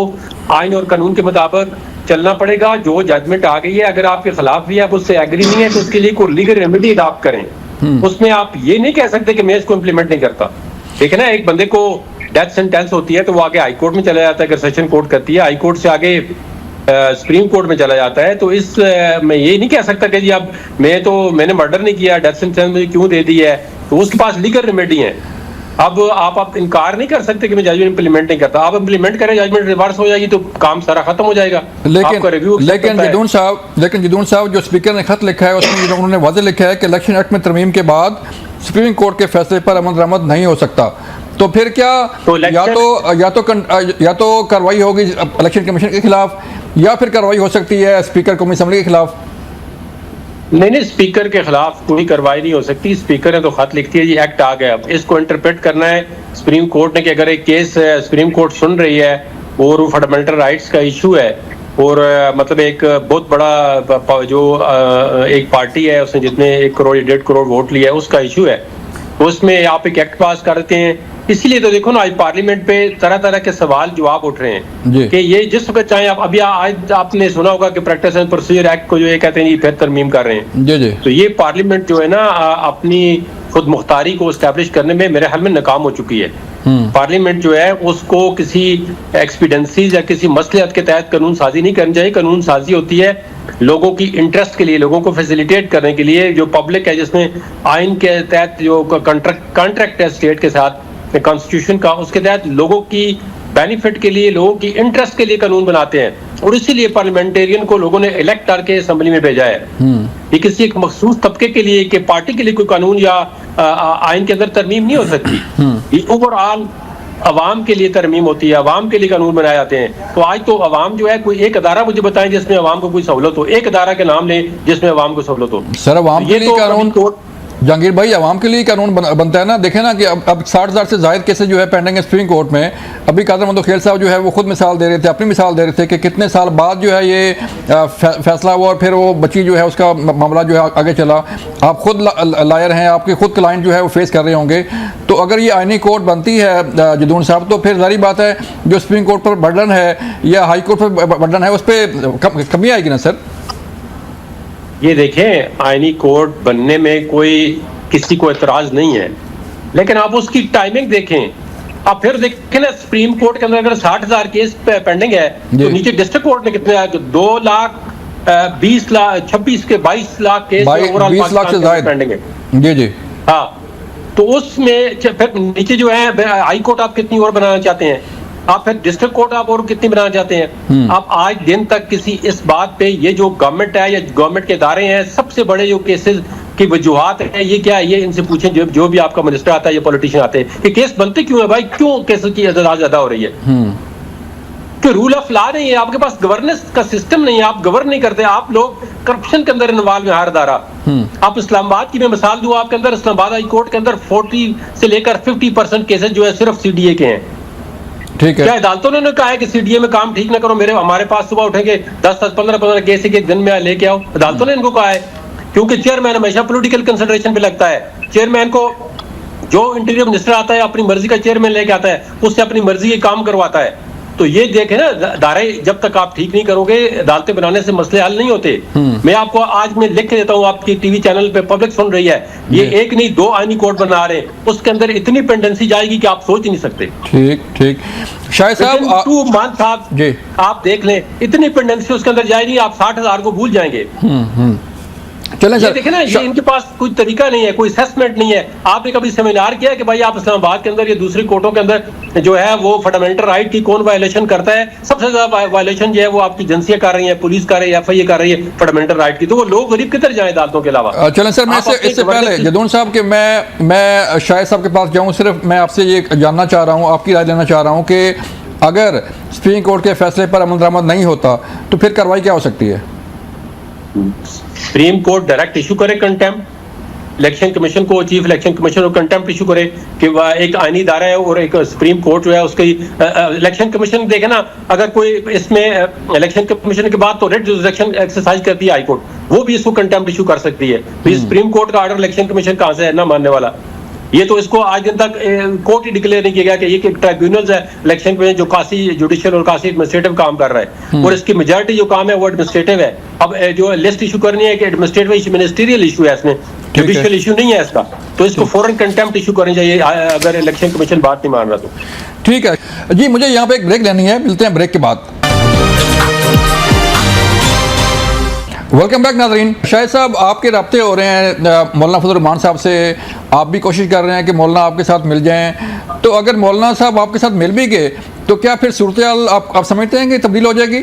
आइन और कानून के मुताबिक चलना पड़ेगा। जो जजमेंट आ गई है अगर आपके खिलाफ भी है, आप उससे एग्री नहीं है, तो उसके लिए कोई लीगल रेमेडी अडॉप्ट करें। उसमें आप ये नहीं कह सकते कि मैं इसको इम्प्लीमेंट नहीं करता। देखिए ना, एक बंदे को डेथ सेंटेंस होती है तो वो आगे हाई कोर्ट में चला जाता है, अगर सेशन कोर्ट करती है, हाई कोर्ट से आगे सुप्रीम कोर्ट में चला जाता है। तो इस मैं ये नहीं कह सकता कि जी अब मैंने मर्डर नहीं किया, डेथ सेंटेंस मुझे क्यों दे दी है, तो उसके पास लीगल रेमेडी है। अब आप इनकार नहीं कर सकते कि मैं जजमेंट इंप्लीमेंट नहीं करता। आप इंप्लीमेंट करें, जजमेंट रिवर्स हो जाएगी तो काम सारा खत्म हो जाएगा। लेकिन जदून साहब जो स्पीकर ने खत लिखा है उसमें उन्होंने वाज़ेह लिखा है कि इलेक्शन एक्ट में तरमीम के बाद सुप्रीम कोर्ट के फैसले पर अमल दरामद नहीं हो सकता। तो फिर क्या तो या तो कार्रवाई होगी इलेक्शन कमीशन के खिलाफ या फिर कार्रवाई हो सकती है स्पीकर कौमी असम्बली के खिलाफ? नहीं, स्पीकर के खिलाफ कोई कार्रवाई नहीं हो सकती। स्पीकर ने तो खत लिखती है जी एक्ट आ गया, अब इसको इंटरप्रेट करना है सुप्रीम कोर्ट ने कि अगर एक केस सुप्रीम कोर्ट सुन रही है और वो फंडामेंटल राइट्स का इशू है और मतलब एक बहुत बड़ा जो एक पार्टी है उसने जितने 1 करोड़ या 1.5 करोड़ वोट लिया है उसका इशू है, उसमें आप एक एक्ट पास करते हैं। इसलिए तो देखो ना, आज पार्लियामेंट पे तरह तरह के सवाल जवाब उठ रहे हैं कि ये जिस वक्त चाहे आप अभी आज आपने सुना होगा कि प्रैक्टिस एंड प्रोसीजर एक्ट को जो ये कहते हैं ये फिर तरमीम कर रहे हैं। जी। तो ये पार्लियामेंट जो है ना अपनी खुद मुख्तारी को इस्टेब्लिश करने में मेरे ख्याल में नाकाम हो चुकी है। पार्लियामेंट जो है उसको किसी एक्सपीडेंसीज या किसी मसलियत के तहत कानून साजी नहीं करनी चाहिए। कानून साजी होती है लोगों की इंटरेस्ट के लिए, लोगों को फैसिलिटेट करने के लिए। जो पब्लिक है जिसमें आइन के तहत जो कॉन्ट्रैक्ट है स्टेट के साथ कॉन्स्टिट्यूशन का, उसके तहत लोगों की बेनिफिट के लिए, लोगों की इंटरेस्ट के लिए कानून बनाते हैं। और इसीलिए पार्लियामेंटेरियन को लोगों ने इलेक्ट करके असेंबली में भेजा है। ये किसी एक मखसूस तबके के लिए कि पार्टी के लिए कोई कानून या आइन के अंदर तरमीम नहीं हो सकती। ये ओवरऑल अवाम के लिए तरमीम होती है, अवाम के लिए कानून बनाए जाते हैं। तो आज तो अवाम जो है, कोई एक अदारा मुझे बताएं जिसमें अवाम को कोई सहूलत हो, एक अदारा के नाम लें जिसमें अवाम को सहूलत हो। सर अवाम के लिए कानून, जहांगीर भाई आवाम के लिए कानून बनता है ना। देखें ना कि अब 60,000 से ज़ायद केसेस जो है पेंडिंग है सुप्रीम कोर्ट में। अभी कादर मंदोखेल साहब जो है वो खुद मिसाल दे रहे थे, अपनी मिसाल दे रहे थे कि कितने साल बाद जो है ये फैसला हुआ और फिर वो बच्ची जो है उसका मामला जो है आगे चला। आप खुद लायर हैं, आपके खुद क्लाइंट जो है वो फेस कर रहे होंगे। तो अगर ये आईनी कोर्ट बनती है जदून साहब, तो फिर जारी बात है जो सुप्रीम कोर्ट पर बर्डन है या हाई कोर्ट पर बर्डन है उस पर कमी आएगी ना सर? ये देखें, आईनी कोर्ट बनने में कोई किसी को एतराज नहीं है, लेकिन आप उसकी टाइमिंग देखें। आप फिर देखें ना, सुप्रीम कोर्ट के अंदर अगर 60,000 केस पेंडिंग है तो नीचे डिस्ट्रिक्ट कोर्ट में कितने 2,20,26 के 22 लाख केस 20 लाख से ज्यादा पेंडिंग है। जी जी हाँ, तो उसमें फिर नीचे जो है हाई कोर्ट आप कितनी और बनाना चाहते हैं, आप फिर डिस्ट्रिक्ट कोर्ट आप और कितनी बनाना चाहते हैं। आप आज दिन तक किसी इस बात पे, ये जो गवर्नमेंट है या गवर्नमेंट के इदारे हैं, सबसे बड़े जो केसेस की वजूहात है ये क्या है, ये इनसे पूछें जो भी आपका मिनिस्टर आता है या पॉलिटिशियन आते हैं कि केस बनते क्यों है भाई, क्यों केस की तादाद ज्यादा हो रही है? कि रूल ऑफ लॉ नहीं है, आपके पास गवर्नेंस का सिस्टम नहीं है, आप गवर्न नहीं करते, आप लोग करप्शन के अंदर इन्वॉल्व है हर दारा। आप इस्लामाबाद की मैं मिसाल दूं, आपके अंदर इस्लामाबाद हाई कोर्ट के अंदर 40 से लेकर 50% केसेस जो है सिर्फ सीडीए के हैं। ठीक है, क्या अदालतों ने कहा है कि सीडीए में काम ठीक ना करो, हमारे पास सुबह उठेंगे 10-10, 15-15 केस एक दिन में लेके आओ? अदालतों ने इनको कहा है, क्योंकि चेयरमैन हमेशा पॉलिटिकल कंसिडरेशन पे लगता है। चेयरमैन को जो इंटीरियर मिनिस्टर आता है अपनी मर्जी का चेयरमैन लेके आता है, उससे अपनी मर्जी के काम करवाता है। तो ये देखे ना, दायरे जब तक आप ठीक नहीं करोगे, अदालतें बनाने से मसले हल नहीं होते। मैं आपको आज मैं लिख के देता हूँ, आपकी टीवी चैनल पे पब्लिक सुन रही है, ये एक नहीं 2 आईनी कोर्ट बना रहे हैं, उसके अंदर इतनी पेंडेंसी जाएगी कि आप सोच ही नहीं सकते। ठीक ठीक, शायद साहब 2 मंथ आप देख लें, इतनी पेंडेंसी उसके अंदर जाएगी, आप 60,000 को भूल जाएंगे। चलें सर, देखे ना, ये इनके पास कोई तरीका नहीं है, कोई असेसमेंट नहीं है। आपने कभी सेमिनार किया कि भाई आप इस्लामाबाद के अंदर या दूसरी कोर्टों के अंदर जो है वो फंडामेंटल राइट की कौन वायलेशन करता है? सबसे ज्यादा वायलेशन जो है वो आपकी एजेंसियां कर रही है, पुलिस कर रही है, FIA कर रही है फंडामेंटल राइट की। तो वो लोग गरीब किधर जाए अदालतों के अलावा? चलें सर, मैं इससे पहले जदून साहब के मैं शाहिद साहब के पास जाऊँ, सिर्फ मैं आपसे ये जानना चाह रहा हूँ, आपकी राय लेना चाह रहा हूँ कि अगर सुप्रीम कोर्ट के फैसले पर अमल दरामद नहीं होता तो फिर कार्रवाई क्या हो सकती है? सुप्रीम कोर्ट डायरेक्ट इशू करे कंटेम्प्ट, इलेक्शन कमीशन को, चीफ इलेक्शन कमीशन को कंटेम्प्ट इशू करे कि एक आईनी इदारा है और एक सुप्रीम कोर्ट जो है उसकी इलेक्शन कमीशन देखे ना, अगर कोई इसमें इलेक्शन कमीशन के बाद तो रेड जुरिसडिक्शन एक्सरसाइज करती है हाई कोर्ट, वो भी इसको कंटेम्प्ट इशू कर सकती है। तो सुप्रीम कोर्ट का ऑर्डर इलेक्शन कमीशन कहां से है ना मानने वाला? ये तो इसको आज दिन तक कोर्ट ही डिक्लेयर नहीं किया गया कि ये ट्राइब्यूनल्स है इलेक्शन में जो कासी जुडिशियल और कासी एडमिनिस्ट्रेटिव काम कर रहा है, और इसकी मेजॉरिटी जो काम है वो एडमिनिस्ट्रेटिव है। अब जो लिस्ट इशू करनी है कि एडमिनिस्ट्रेटिव इशू, मिनिस्ट्रियल इशू है, इसमें जुडिशियल इशू नहीं है इसका, तो इसको फौरन कंटेम्प्ट इशू करनी चाहिए अगर इलेक्शन कमीशन बात नहीं मान रहा तो। ठीक है जी, मुझे यहाँ पे एक ब्रेक लेनी है, मिलते हैं ब्रेक के बाद। वेलकम बैक नाज़रीन। शाहिद साहब, आपके रब्ते हो रहे हैं मौलाना फजल रहमान साहब से, आप भी कोशिश कर रहे हैं कि मौलाना आपके साथ मिल जाएं। तो अगर मौलाना साहब आपके साथ मिल भी गए तो क्या फिर सूरत हाल आप समझते हैं कि तब्दील हो जाएगी?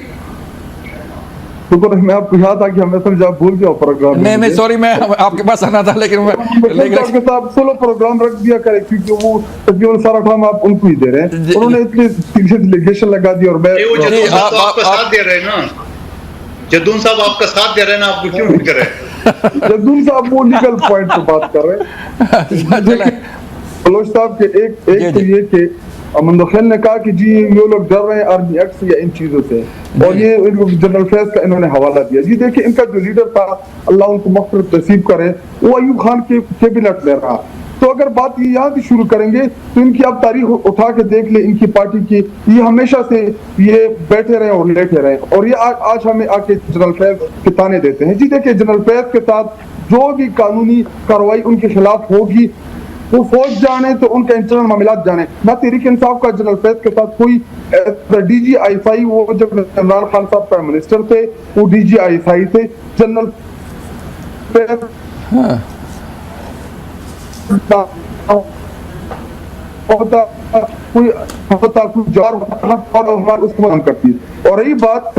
शुक्र, मैं आपको याद था कि हमें समझा भूल गया प्रोग्राम। नहीं सॉरी, मैं आपके पास आना था लेकिन आपके साथ सोलो प्रोग्राम रख दिया करे, क्योंकि वो तकरीबन सारा काम आप उनको ही दे रहे हैं। उन्होंने इतनी लिगेशन लगा दी और मैं आपका साथ दे रहे हैं ना, जद्दून साहब आपका साथ दे रहे हैं ना, आपको क्यों नहीं कर रहे? जद्दून साहब वो लीगल पॉइंट पे बात कर रहे हैं। बलोच साहब के एक तो ये कि मंदोखेल ने कहा कि जी ये लोग डर रहे हैं आर्मी एक्ट से या इन चीजों से, और ये जनरल फैज का इन्होंने हवाला दिया। जी देखिए, इनका जो लीडर था, अल्लाह उनको मग़फ़िरत नसीब करे, वो अयूब खान के कैबिनेट में रहा। तो अगर बात ये यहाँ से शुरू करेंगे तो इनकी आप तारीख उठा के देख ले, इनकी पार्टी की, ये हमेशा से ये बैठे रहे और लेटे रहे, और ये आज हमें आके जनरल फैज के ताने देते हैं। जी देखिए, जनरल फैज के साथ जो भी कानूनी कार्रवाई उनके खिलाफ होगी वो फौज जाने तो उनका इंटरनल मामलात जाने ना तहरीक इंसाफ का जनरल फैज के साथ कोई DGI वो जब इमरान खान साहब प्राइम मिनिस्टर थे वो DGI थे जनरल कोई जार और उसको हम करती है। और रही बात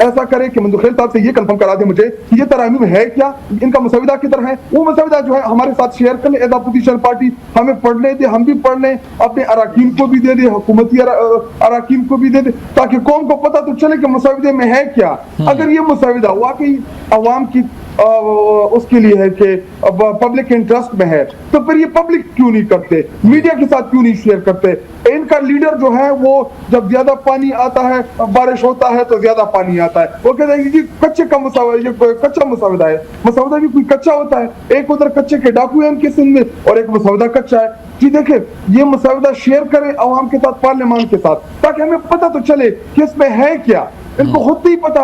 ऐसा करे कि मंदुखेल साहब से ये कंफर्म करा दे मुझे कि ये तरामीम है क्या, इनका मसविदा किधर है, वो मसविदा जो है हमारे साथ शेयर कर ले एज अपोजिशन पार्टी, हमें पढ़ने दे, हम भी पढ़ लें, अपने अराकीन को भी दे दे, हुकूमती अराकीन को भी दे दे, ताकि कौम को पता तो चले कि मसविदे में है क्या। अगर ये मसविदा वाकई अवाम की उसके लिए है कि पब्लिक इंटरेस्ट में है तो फिर ये पब्लिक क्यों नहीं करते, मीडिया के साथ क्यों नहीं शेयर करते। इनका लीडर जो है वो जब ज्यादा पानी आता है, बारिश होता है तो ज्यादा पानी आता है, वो कहते हैं कि कच्चे का मसविदा, ये कच्चा मसविदा है, मसविदा भी कोई कच्चा होता है, एक उधर कच्चे के डाकू है उनके सिंध में और एक मसविदा कच्चा है। जी देखे ये मसविदा शेयर करें अवाम के साथ, पार्लियामान के साथ, ताकि हमें पता तो चले कि इसमें है क्या। इनको खुद नहीं पता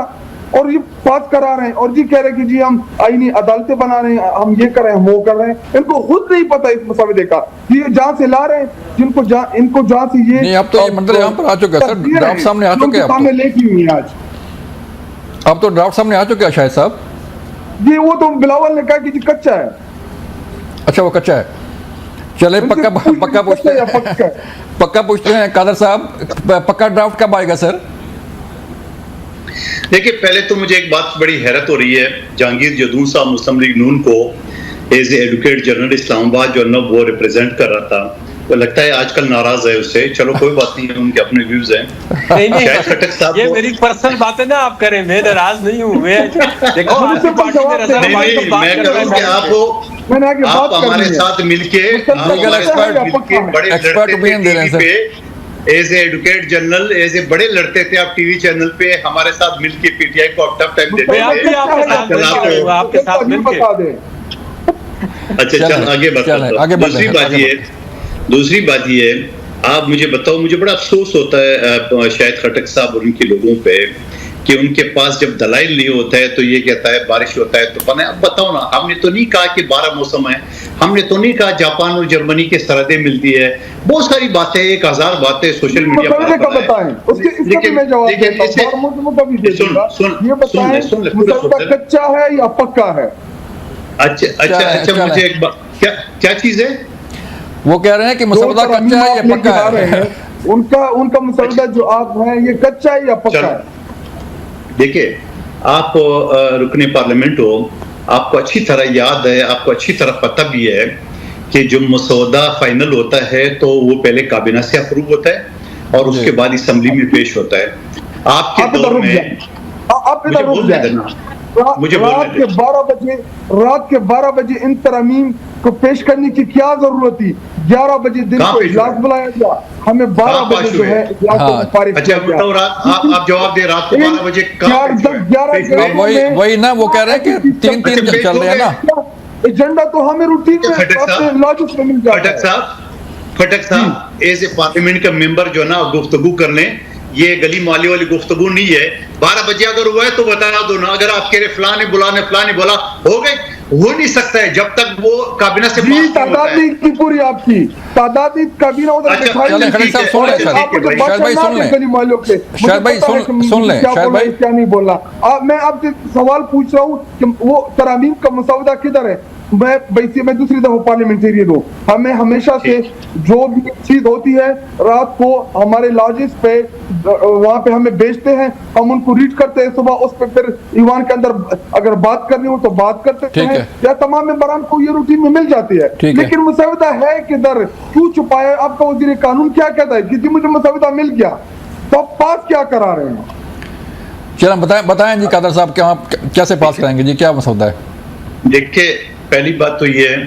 और ये पास करा रहे हैं और जी कह रहे हैं कि जी हम आईनी अदालतें बना रहे हैं, हम ये कर रहे हैं, हम वो कर रहे हैं, इनको खुद नहीं पता इस मसविदे का। ये जहां से ला रहे हैं जिनको इनको जहां से ये नहीं, अब तो ये मंजर यहाँ पर आ चुका है सर, ड्राफ्ट सामने आ चुके हैं, सामने लेके हुई है आज, अब तो ड्राफ्ट सामने आ चुके हैं शायद साहब जी। वो तो बिलावल ने कहा कि जी कच्चा है। अच्छा वो कच्चा है, चले पक्का पूछते हैं कादर साहब, पक्का ड्राफ्ट कब आएगा सर? देखिए पहले तो मुझे एक बात बड़ी हैरत हो रही है, जहांगीर जदून साहब मुस्लिम लीग नून को एज एडवोकेट जनरल इस्लामाबाद जो न वो रिप्रेजेंट कर रहा था, वो लगता है आजकल नाराज है उससे। चलो कोई बात नहीं है, उनके अपने व्यूज हैं। शायद खट्टक साहब ये मेरी पर्सनल बात है ना, आप करें, मैं नाराज नहीं हूँ। देखो मैं आप हमारे साथ मिलके बड़े लड़ते as advocate general, as a बड़े लड़ते थे आप टीवी चैनल पे हमारे साथ मिलके, पीटीआई को आप टफ टाइम देते थे। आपके साथ मिलके अच्छा चल आगे बताओ। दूसरी बात ये आप मुझे बताओ, मुझे बड़ा अफसोस होता है शायद खट्टक साहब और उनके लोगों पे कि उनके पास जब दलाइल नहीं होता है तो ये कहता है बारिश होता है तूफान है। अब बताओ ना, हमने तो नहीं कहा कि 12 मौसम है, हमने तो नहीं कहा जापान और जर्मनी के सरहदें मिलती है, बहुत सारी बातें, 1000 बातें सोशल मीडिया पर बताएं। कच्चा है या पक्का है? अच्छा मुझे एक बात, क्या चीज है? वो कह रहे हैं कि मसौदा कच्चा है या पक्का है? उनका मसौदा जो आप है ये कच्चा है या पक्का है? देखिए आप रुकने पार्लियामेंट हो, आपको अच्छी तरह याद है, आपको अच्छी तरह पता भी है कि जो मसौदा फाइनल होता है तो वो पहले काबीना से अप्रूव होता है और उसके बाद असेंबली में पेश होता है। आपके दौर में रात के 12 बजे इन तरमीम को पेश करने की क्या जरूरत थी? 11 बजे दिन को इजलास बुलाया गया, हमें 12 बजे जो है आप जवाब दे, रात को 12 बजे वही ना, वो कह रहे हैं कि 3 चल रहे हैं ना एजेंडा, तो हमें रूटीन में लॉजिक में मिल जाता है। खट्टक साहब एज ए पार्लियामेंट का मेंबर जो ना गुफ्तगू कर लें, ये गली माली वाली गुफ्तगू नहीं है। 12 बजे अगर हुआ है तो बता दो ना, अगर आप कह रहे फलाने बोला हो गए, हो नहीं सकता है जब तक वो काबीना से तादाद नहीं की पूरी आपकी तादाद काबीना उधर क्या नहीं बोलना। मैं आपसे सवाल पूछ रहा हूँ कि वो तरामीम का मसौदा किधर है? मैं दूसरी दफा पार्लियामेंटेरियन हूँ, हमें हमेशा से जो भी चीज होती है रात को हमारे लॉजिस पे वहाँ पे हमें भेजते हैं, हम उनको रीड करते हैं सुबह, उस पर फिर ईवान के अंदर अगर बात करनी हो तो बात करते हैं, या तमाम मेंबरान को ये रूटीन में मिल जाती है। लेकिन मसौदा है किधर, क्यों छुपाया? आपका वजीर कानून क्या कहता है कि जी मुझे मसौदा मिल गया, तो आप पास क्या करा रहे हैं? चलो बताएं जी कादर साहब, क्या कैसे पास कराएंगे जी, क्या मसौदा है? देखिए पहली बात तो ये है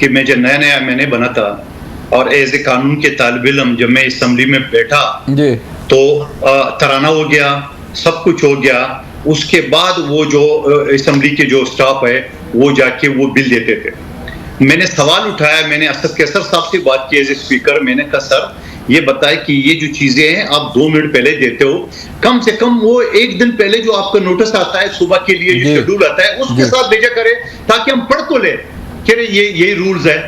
कि मैं जब नया मैंने बना था और एज ए कानून के तालिब इल्म जब मैं असेंबली में बैठा जी तो तराना हो गया, सब कुछ हो गया। उसके बाद वो जो असेंबली के जो स्टाफ है वो जाके वो बिल देते थे। मैंने सवाल उठाया, मैंने असद कैसर साहब से बात की एज ए स्पीकर, मैंने कहा सर ये बताए कि ये जो चीजें हैं आप 2 मिनट पहले देते हो, कम से कम वो 1 दिन पहले जो आपका नोटिस आता है सुबह के लिए, जो शेड्यूल आता है उसके साथ भेजा करे, ताकि हम पढ़ तो ले कि ये यही रूल्स है।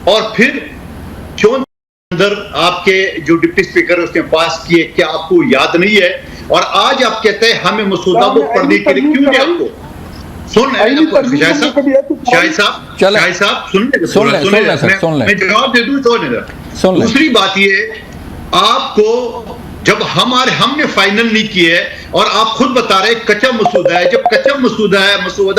और फिर क्यों अंदर आपके जो डिप्टी स्पीकर है उसने पास किए, क्या आपको याद नहीं है? और आज आप कहते हैं हमें मसूदा को पढ़ने के लिए, क्यों नहीं आपको? सुन मैं जवाब दे दूं। दूसरी बात ये, आपको जब हमने फाइनल नहीं किया है और आप खुद बता रहे कच्चा मसूदा है, जब कच्चा मसूदा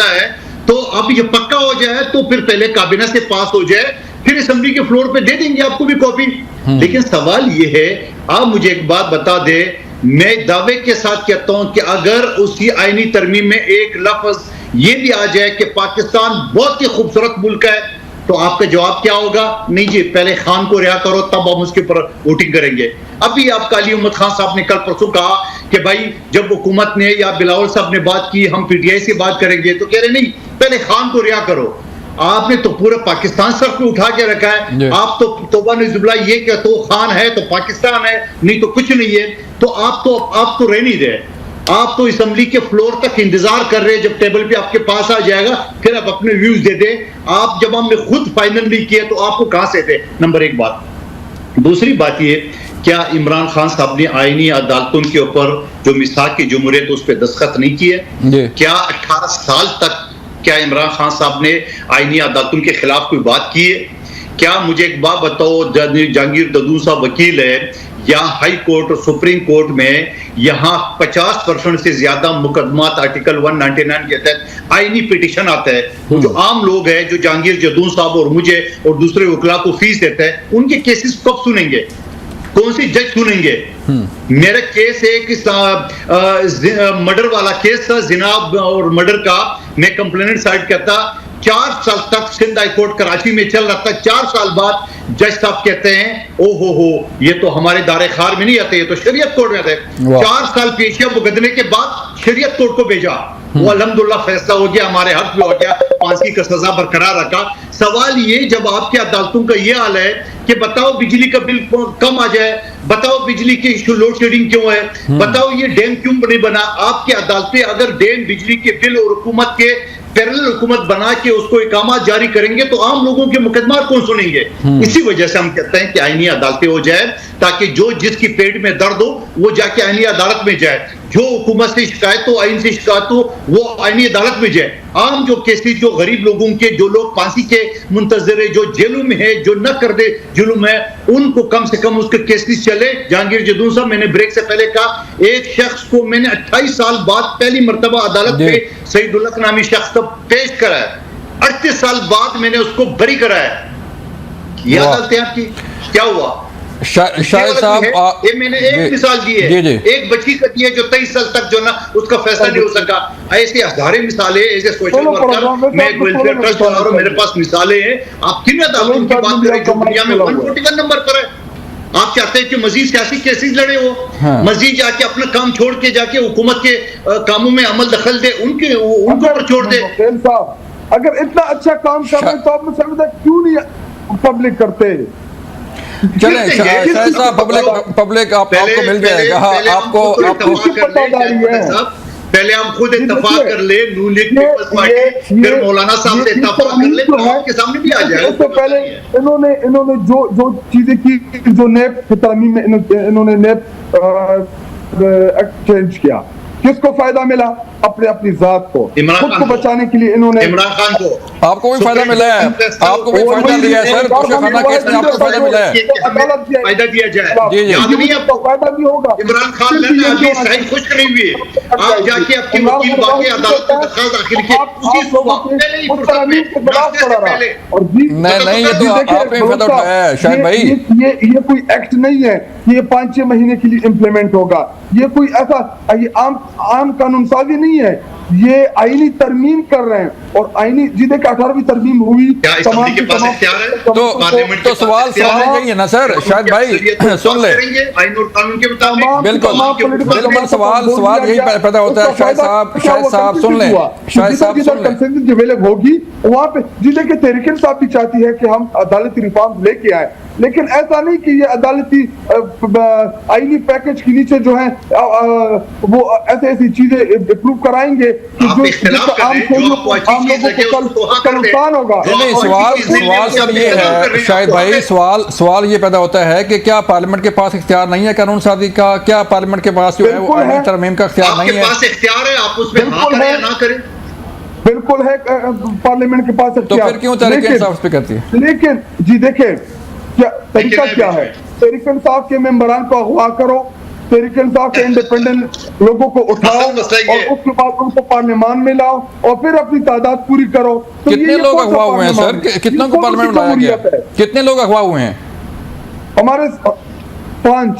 है तो अब ये पक्का हो जाए तो फिर पहले काबीना से पास हो जाए, फिर असेंबली के फ्लोर पे दे देंगे आपको भी कॉपी। लेकिन सवाल ये है, आप मुझे एक बात बता दे, मैं दावे के साथ कहता हूं कि अगर उसी आईनी तरमीम में एक लफ्ज ये भी आ जाए कि पाकिस्तान बहुत ही खूबसूरत मुल्क है, तो आपका जवाब क्या होगा? नहीं जी, पहले खान को रिहा करो तब हम उसके ऊपर वोटिंग करेंगे। अभी आपका अली अहमद खान साहब ने कल परसों कहा कि भाई जब हुकूमत ने या बिलावल साहब ने बात की हम पीटीआई से बात करेंगे, तो कह रहे नहीं पहले खान को रिहा करो। आपने तो पूरा पाकिस्तान सर पे उठा के रखा है। आप तो तौबा नज़ुबिल्लाह ये कि तो खान है तो पाकिस्तान है, नहीं तो कुछ नहीं है। तो आप तो रह नहीं रहे, आप तो असेंबली के फ्लोर तक इंतजार कर रहे हैं जब टेबल पे आपके पास आ जाएगा फिर आप अपने व्यूज दे दे। आप जब हमने खुद फाइनल नहीं किया तो आपको कहां से दे? नंबर 1 बात। दूसरी बात ये, क्या इमरान खान साहब ने आईनी अदालतों के ऊपर जो मिसाक की जमहूरियत उस पर दस्तखत नहीं किए? क्या 18 साल तक क्या इमरान खान साहब ने आईनी अदालतों के खिलाफ कोई बात की है? क्या मुझे एक बात बताओ, जहांगीर ददू साहब वकील है, यहाँ हाई कोर्ट और सुप्रीम कोर्ट में यहाँ 50% से ज्यादा मुकदमात आर्टिकल 199 के तहत आईनी पिटीशन आता है। जो आम लोग हैं, जो जहांगीर जदून साहब और मुझे और दूसरे वकला को फीस देते हैं, उनके केसेस कब सुनेंगे? कौन सी जज सुनेंगे? मेरा केस है कि मर्डर वाला केस था, जिनाब और मर्डर का, मैं कंप्लेनेंट साइड करता, 4 साल तक सिंध हाई कोर्ट कराची में चल रहा था। 4 साल बाद जज साहब कहते हैं ओ हो ये तो हमारे दायरे ख्याल में नहीं आते, ये तो शरीयत कोर्ट में आते। 4 साल पेशिया मुकदमे के बाद शरीयत कोर्ट को भेजा, वो अल्हम्दुलिल्लाह फैसला हो गया, हमारे हक में हो गया, फांसी का सजा बरकरार रखा। सवाल ये, जब आपकी अदालतों का ये हाल है कि बताओ बिजली का बिल कम आ जाए, बताओ बिजली की लोड शेडिंग क्यों है, बताओ ये डैम क्यों नहीं बना, आपकी अदालतें अगर डैम बिजली के बिल और हुकूमत के पैरेलल हुकूमत बना के उसको इकामा जारी करेंगे तो आम लोगों के मुकदमा कौन सुनेंगे? इसी वजह से हम कहते हैं कि आईनी अदालतें हो जाए, ताकि जो जिसकी पेट में दर्द हो वो जाके आईनी अदालत में जाए, जो हुकूमत से शिकायत हो, आईन से शिकायत हो, वो आईनी अदालत में जाए। आम जो केसेस, जो गरीब लोगों के, जो लोग फांसी के मुंतजर है, जो जेलों में है, जो न कर दे जुल्म है, उनको कम से कम उसके केसेस चले। जहांगीर जदून साहब, मैंने ब्रेक से पहले कहा, एक शख्स को मैंने 28 साल बाद पहली मर्तबा अदालत में सईदुल्लाह नामी शख्स को पेश कराया, 38 साल बाद मैंने उसको बरी कराया। ये अदालत है आपकी, क्या हुआ? शाहिद साहब, ये मैंने एक मिसाल दी है, एक बच्ची का दी है जो 23 साल तक जो ना उसका फैसला नहीं हो सका। ऐसे हजारों मिसालें, ऐसे सोशल वर्कर, मैं वेलफेयर ट्रस्ट चला रहा हूं, मेरे पास मिसालें हैं। आप किन अदालतों की बात करें जो दुनिया में 141 नंबर पर है? आप चाहते हैं कि मजीद सियासी केसेस लड़े हो, मजीद जाके अपना काम छोड़ के जाके हुकूमत के कामों में अमल दखल दे, उनको पर छोड़ दे। अगर इतना अच्छा काम कर रहे तो आप मुझे क्यों नहीं पब्लिक करते? चले शाहिद साहब, पब्लिक आपको मिल जाएगा। पहले हम खुद इत्तफाक कर ले, नून लीग पीपल्स पार्टी, फिर मौलाना साहब से इत्तफाक कर ले तो आपके सामने भी आ जाए। उससे पहले इन्होंने जो चीजें की, जो नेप की तरमीम में इन्होंने नेप एक्ट चेंज किया, किसको फायदा मिला? अपनी जात को, खुद को बचाने के लिए इन्होंने। इमरान खान को। आपको भी फायदा मिला है, आपको भी फायदा दिया है सर, तोशाखाना केस में आपको फायदा मिला है, फायदा दिया जाए। याद नहीं आपको? फायदा भी होगा। इमरान खान ने अभी सही खुश नहीं हुए, आप जाके आपके वकील बाकी अदालत में दरखास्त दाखिल की, उसी नहीं, ये तो आपने फायदा उठाया है शायद भाई। ये कोई एक्ट नहीं है, ये 5-6 महीने के लिए इम्प्लीमेंट होगा। ये कोई ऐसा ये आम कानून साजी नहीं है ये आईनी तरमीम कर रहे हैं और आईनी जी देखिए 18वीं तरमीम हुई क्या असेंबली के पास इख्तियार है? तो सवाल यही है ना सर, शायद भाई सुन ले, आइन और कानून के मुताबिक बिल्कुल सवाल यही पैदा होता है। शायद साहब सुन ले, शायद साहब सुन ले, कंसेंसस डेवलप होगी वहाँ पे जी देखिए तहरीक इंसाफ भी चाहती है कि हम अदालती रिफॉर्म लेके आए, लेकिन ऐसा नहीं कि ये अदालती आईनी पैकेज के नीचे जो है वो ऐसी चीजें अप्रूव कराएंगे कि जो आम लोगों को कल नुकसान होगा। नहीं, सवाल ये है शायद भाई, सवाल ये पैदा होता है कि क्या पार्लियामेंट के पास इख्तियार नहीं है कानून साजी का? क्या पार्लियामेंट के पास जो है वो आईनी तरमीम का इख्तियार नहीं है? आपके पास इख्तियार है, आप उसमें हाँ करें या ना करें। बिल्कुल है पार्लियामेंट के पास तो फिर क्यों तहरीक इंसाफ पे करती है? लेकिन जी देखिए क्या तरीका क्या है, तहरीक इंसाफ के मेंबरान को अगवा करो, तहरीक इंसाफ के इंडिपेंडेंट लोगों को उठाओ और उसके बाद उनको पार्लियामान में लाओ और फिर अपनी तादाद पूरी करो। तो कितने लोग अगवा हुए हैं सर? कितनों को पार्लियामेंट में लाया गया? कितने लोग अगवा हुए हैं? हमारे 5।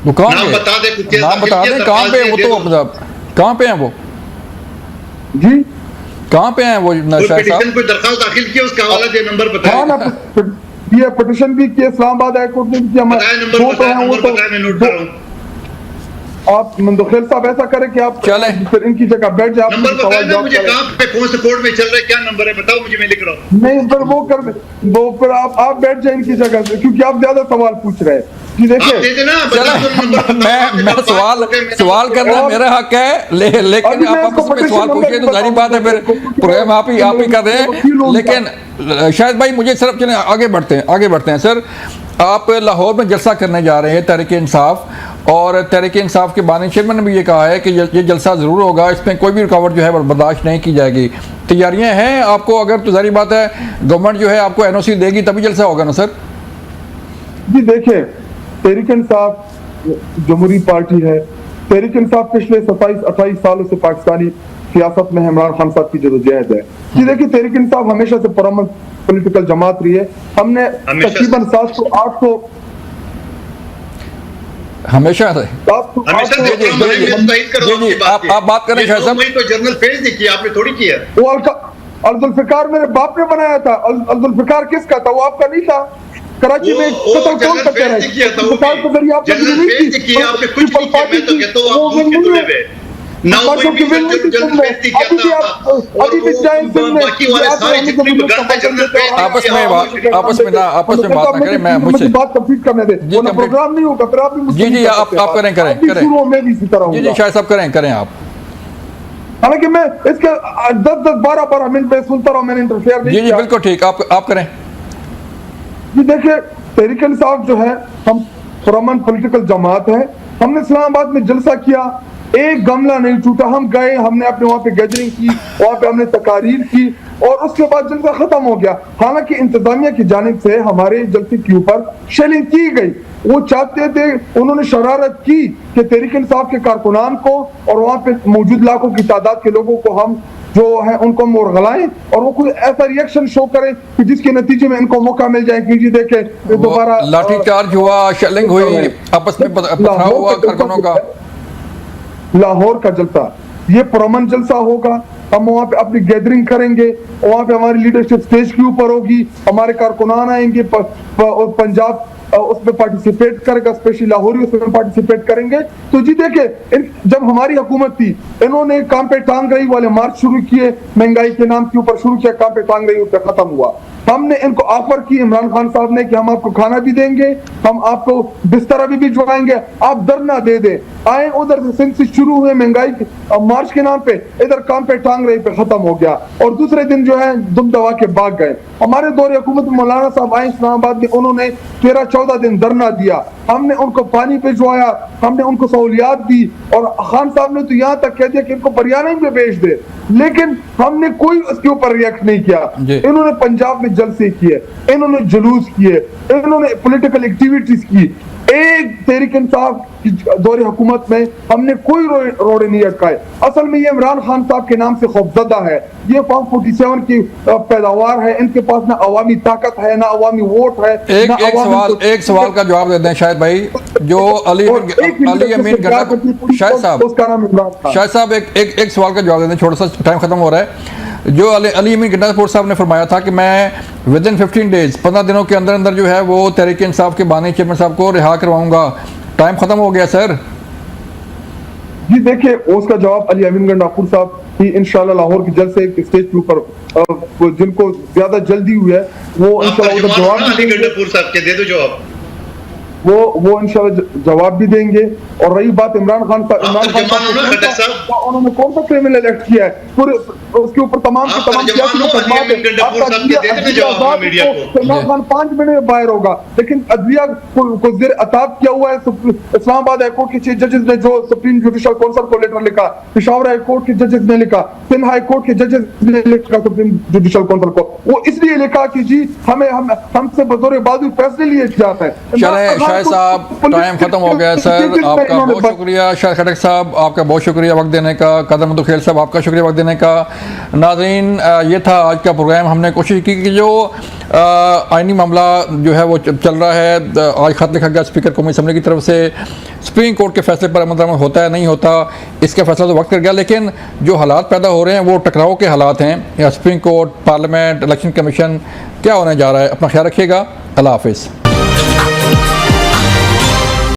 वो कहाँ पे? नाम बता दें कहाँ पे? वो तो कहाँ पे हैं वो? जी कहाँ पे हैं वो? शायद साहब कोई दरखास्त दाखिल किया, उसका हवाला दे, नंबर बताएं। ना ये पिटीशन भी किया, इस्लामाबाद हाई कोर्ट ने भी किया। आप मंदोखेल साहब ऐसा करें कि आप चले फिर इनकी जगह बैठ जाए। नंबर बताएं मुझे, कहाँ पे कौन से कोर्ट में चल रहा है, क्या नंबर है बताओ मुझे, मैं लिख रहा हूँ। नहीं फिर वो फिर आप बैठ जाए इनकी जगह से, क्योंकि आप ज्यादा सवाल पूछ रहे हैं। जी देखिए मैं सवाल करना मेरा हक है, लेकिन आप आपस में सवाल पूछिए तो सारी बात है, फिर प्रोग्राम आप ही कर रहे हैं। लेकिन शायद भाई मुझे सिर्फ चले आगे बढ़ते हैं सर। आप लाहौर में जलसा करने जा रहे हैं तहरीक इंसाफ, और तहरीक इंसाफ के बानी चेयरमैन ने भी ये कहा है कि ये जलसा ज़रूर होगा, इसमें कोई भी रुकावट जो है बर्दाश्त नहीं की जाएगी। तैयारियां हैं आपको? अगर तो सारी बात है गवर्नमेंट जो है आपको NOC देगी तभी जलसा होगा ना सर? जी देखिए तहरीक इंसाफ जमहूरी पार्टी है। तहरीक इंसाफ पिछले 27-28 सालों से पाकिस्तानी सियासत में इमरान खान साहब की जदोजहद है। जी देखिए तहरीक इंसाफ हमेशा से पुरअमन पॉलिटिकल जमात रही है। हमने तकरीबन 700-800 हमेशा से आप बात करें जर्नल पेज देखिए, आपने थोड़ी किया। वो अब्दुल्फिकार मेरे बाप ने बनाया था। अब्दुल्फिकार किसका था? वो आपका नहीं था। कराची में कत्ल कौन करते रहे? अब्दुल्फिकार के जरिए आपने आपस में बात ना करें, मैं मुझे बात कंप्लीट करने दे, प्रोग्राम नहीं होगा फिर आप जी आप करें शुरू में भी इसी तरह जी शायद सब करें आप। हालांकि मैं इसके 10-12 मिनट में सुनता रहा, मैंने इंटरफेयर नहीं किया। बिल्कुल ठीक, आप करें। जी देखिए तहरीक इंसाफ जो है हम पुरअमन पॉलिटिकल जमात है। हमने इस्लामाबाद में जलसा किया, एक गमला नहीं टूटा। हम गए, हमने अपने वहाँ पे गैदरिंग की, वहाँ पे हमने तकारीर की और उसके बाद जलसा खत्म हो गया। हालांकि इंतजामिया की जानिब से हमारे जलसे के ऊपर शेलिंग की गई। वो चाहते थे, उन्होंने शरारत की कि तहरीक इंसाफ के कारकुनान को और वहाँ पे मौजूद लाखों की तादाद के लोगों को हम जो है उनको मुरगलाएं और वो कोई ऐसा रिएक्शन शो करें कि जिसके नतीजे में इनको मौका मिल जाए कि जी देखे दोबारा लाठीचार्ज हुआ, शेलिंग हुई, आपस में पथराव हुआ कारकुनों का। लाहौर का जलसा ये पुरअमन जलसा होगा। हम वहाँ पे अपनी गैदरिंग करेंगे, वहाँ पे हमारी लीडरशिप स्टेज के ऊपर होगी, हमारे कारकुनान आएंगे, पंजाब उसमें पार्टिसिपेट करेगा, स्पेशली लाहौरी उसमें पार्टिसिपेट करेंगे। तो जी देखिए जब हमारी हुकूमत थी इन्होंने काम पे टांग रही वाले मार्च शुरू किए, महंगाई के नाम के ऊपर शुरू किया, काम पे टांग रही ऊपर खत्म हुआ। हमने इनको ऑफर की इमरान खान साहब ने कि हम आपको खाना भी देंगे, हम आपको बिस्तर भी भिजवाएंगे, आप धरना दे दे। आए उधर से सिंध से शुरू हुए महंगाई मार्च के नाम पे, इधर काम पे टांग रही पे खत्म हो गया और दूसरे दिन जो है दुम दबा के भाग गए। हमारे दौरे हुकूमत में मौलाना साहब आए इस्लामाबाद में, उन्होंने 13-14 दिन धरना दिया, हमने उनको पानी भिजवाया, हमने उनको सहूलियात दी और खान साहब ने तो यहाँ तक कह दिया कि इनको बरियानी में भेज दे, लेकिन हमने कोई उसके ऊपर रिएक्ट नहीं किया। इन्होंने पंजाब में जलसे किए, इन्होंने जुलूस किए, इन्होंने पॉलिटिकल एक्टिविटीज की। एक तहरीक इंसाफ की दौरे हुकूमत में हमने कोई रोड़े नहीं अटकाए। असल में ये इमरान खान साहब के नाम से खौफजदा है, ये फॉर्म 47 की पैदावार है, इनके पास ना अवामी ताकत है ना अवामी वोट है। एक सवाल का जवाब दे दें शायद भाई, जो अली अमीन गंडापुर शायद साहब एक सवाल का जवाब दे दें, थोड़ा सा टाइम खत्म हो रहा है। जो अली अमीन गंडापुर साहब ने फरमाया था कि मैं विद इन 15 डेज 15 दिनों के अंदर अंदर जो है वो तहरीक इंसाफ के बानी चेयरमैन साहब को रिहा करवाऊंगा, टाइम खत्म हो गया सर। जी देखिए, उसका जवाब अली अमीन गंडापुर साहब ही इंशाल्लाह लाहौर की जल्द से एक स्टेज के ऊपर जिनको ज्यादा जल्दी हुई है वो इंशाल्लाह जवाब अली गंडापुर साहब के दे दो जवाब, वो इंशाल्लाह जवाब भी देंगे। और रही बात इमरान खान साहब, उन्होंने कौन सा क्रिमिनल एक्ट किया है पूरे उसके ऊपर तमाम के तमाम इमरान खान 5 मिनट में बाहर होगा, लेकिन अदलिया को जेर अताब किया हुआ है। इस्लामाबाद हाईकोर्ट के चीफ जजेस ने जो सुप्रीम जुडिशल काउंसिल को लेटर लिखा, पेशावर हाईकोर्ट के जजेस ने लिखा, सिंध हाईकोर्ट के जजेस ने लिखा सुप्रीम जुडिशल काउंसिल को, वो इसलिए लिखा कि जी हमसे बतौर बाजू फैसले लिए जाते हैं। शाहिद साहब टाइम खत्म हो गया सर, आपका बहुत शुक्रिया। शाहिद खटक साहब आपका बहुत शुक्रिया वक्त देने का। कदर मधुखेल साहब आपका शुक्रिया वक्त देने का। नाज़रीन, ये था आज का प्रोग्राम। हमने कोशिश की कि जो आइनी मामला जो है वो चल रहा है, आज खत लिखा गया स्पीकर कौमी असम्बली की तरफ से, सुप्रीम कोर्ट के फैसले पर अमल दरामद होता है नहीं होता, इसका फैसला तो वक्त कर गया, लेकिन जो हालात पैदा हो रहे हैं वो टकराव के हालात हैं। या supreme court, parliament, election commission, क्या होने जा रहा है। अपना ख्याल रखिएगा। अल्लाह हाफिज़।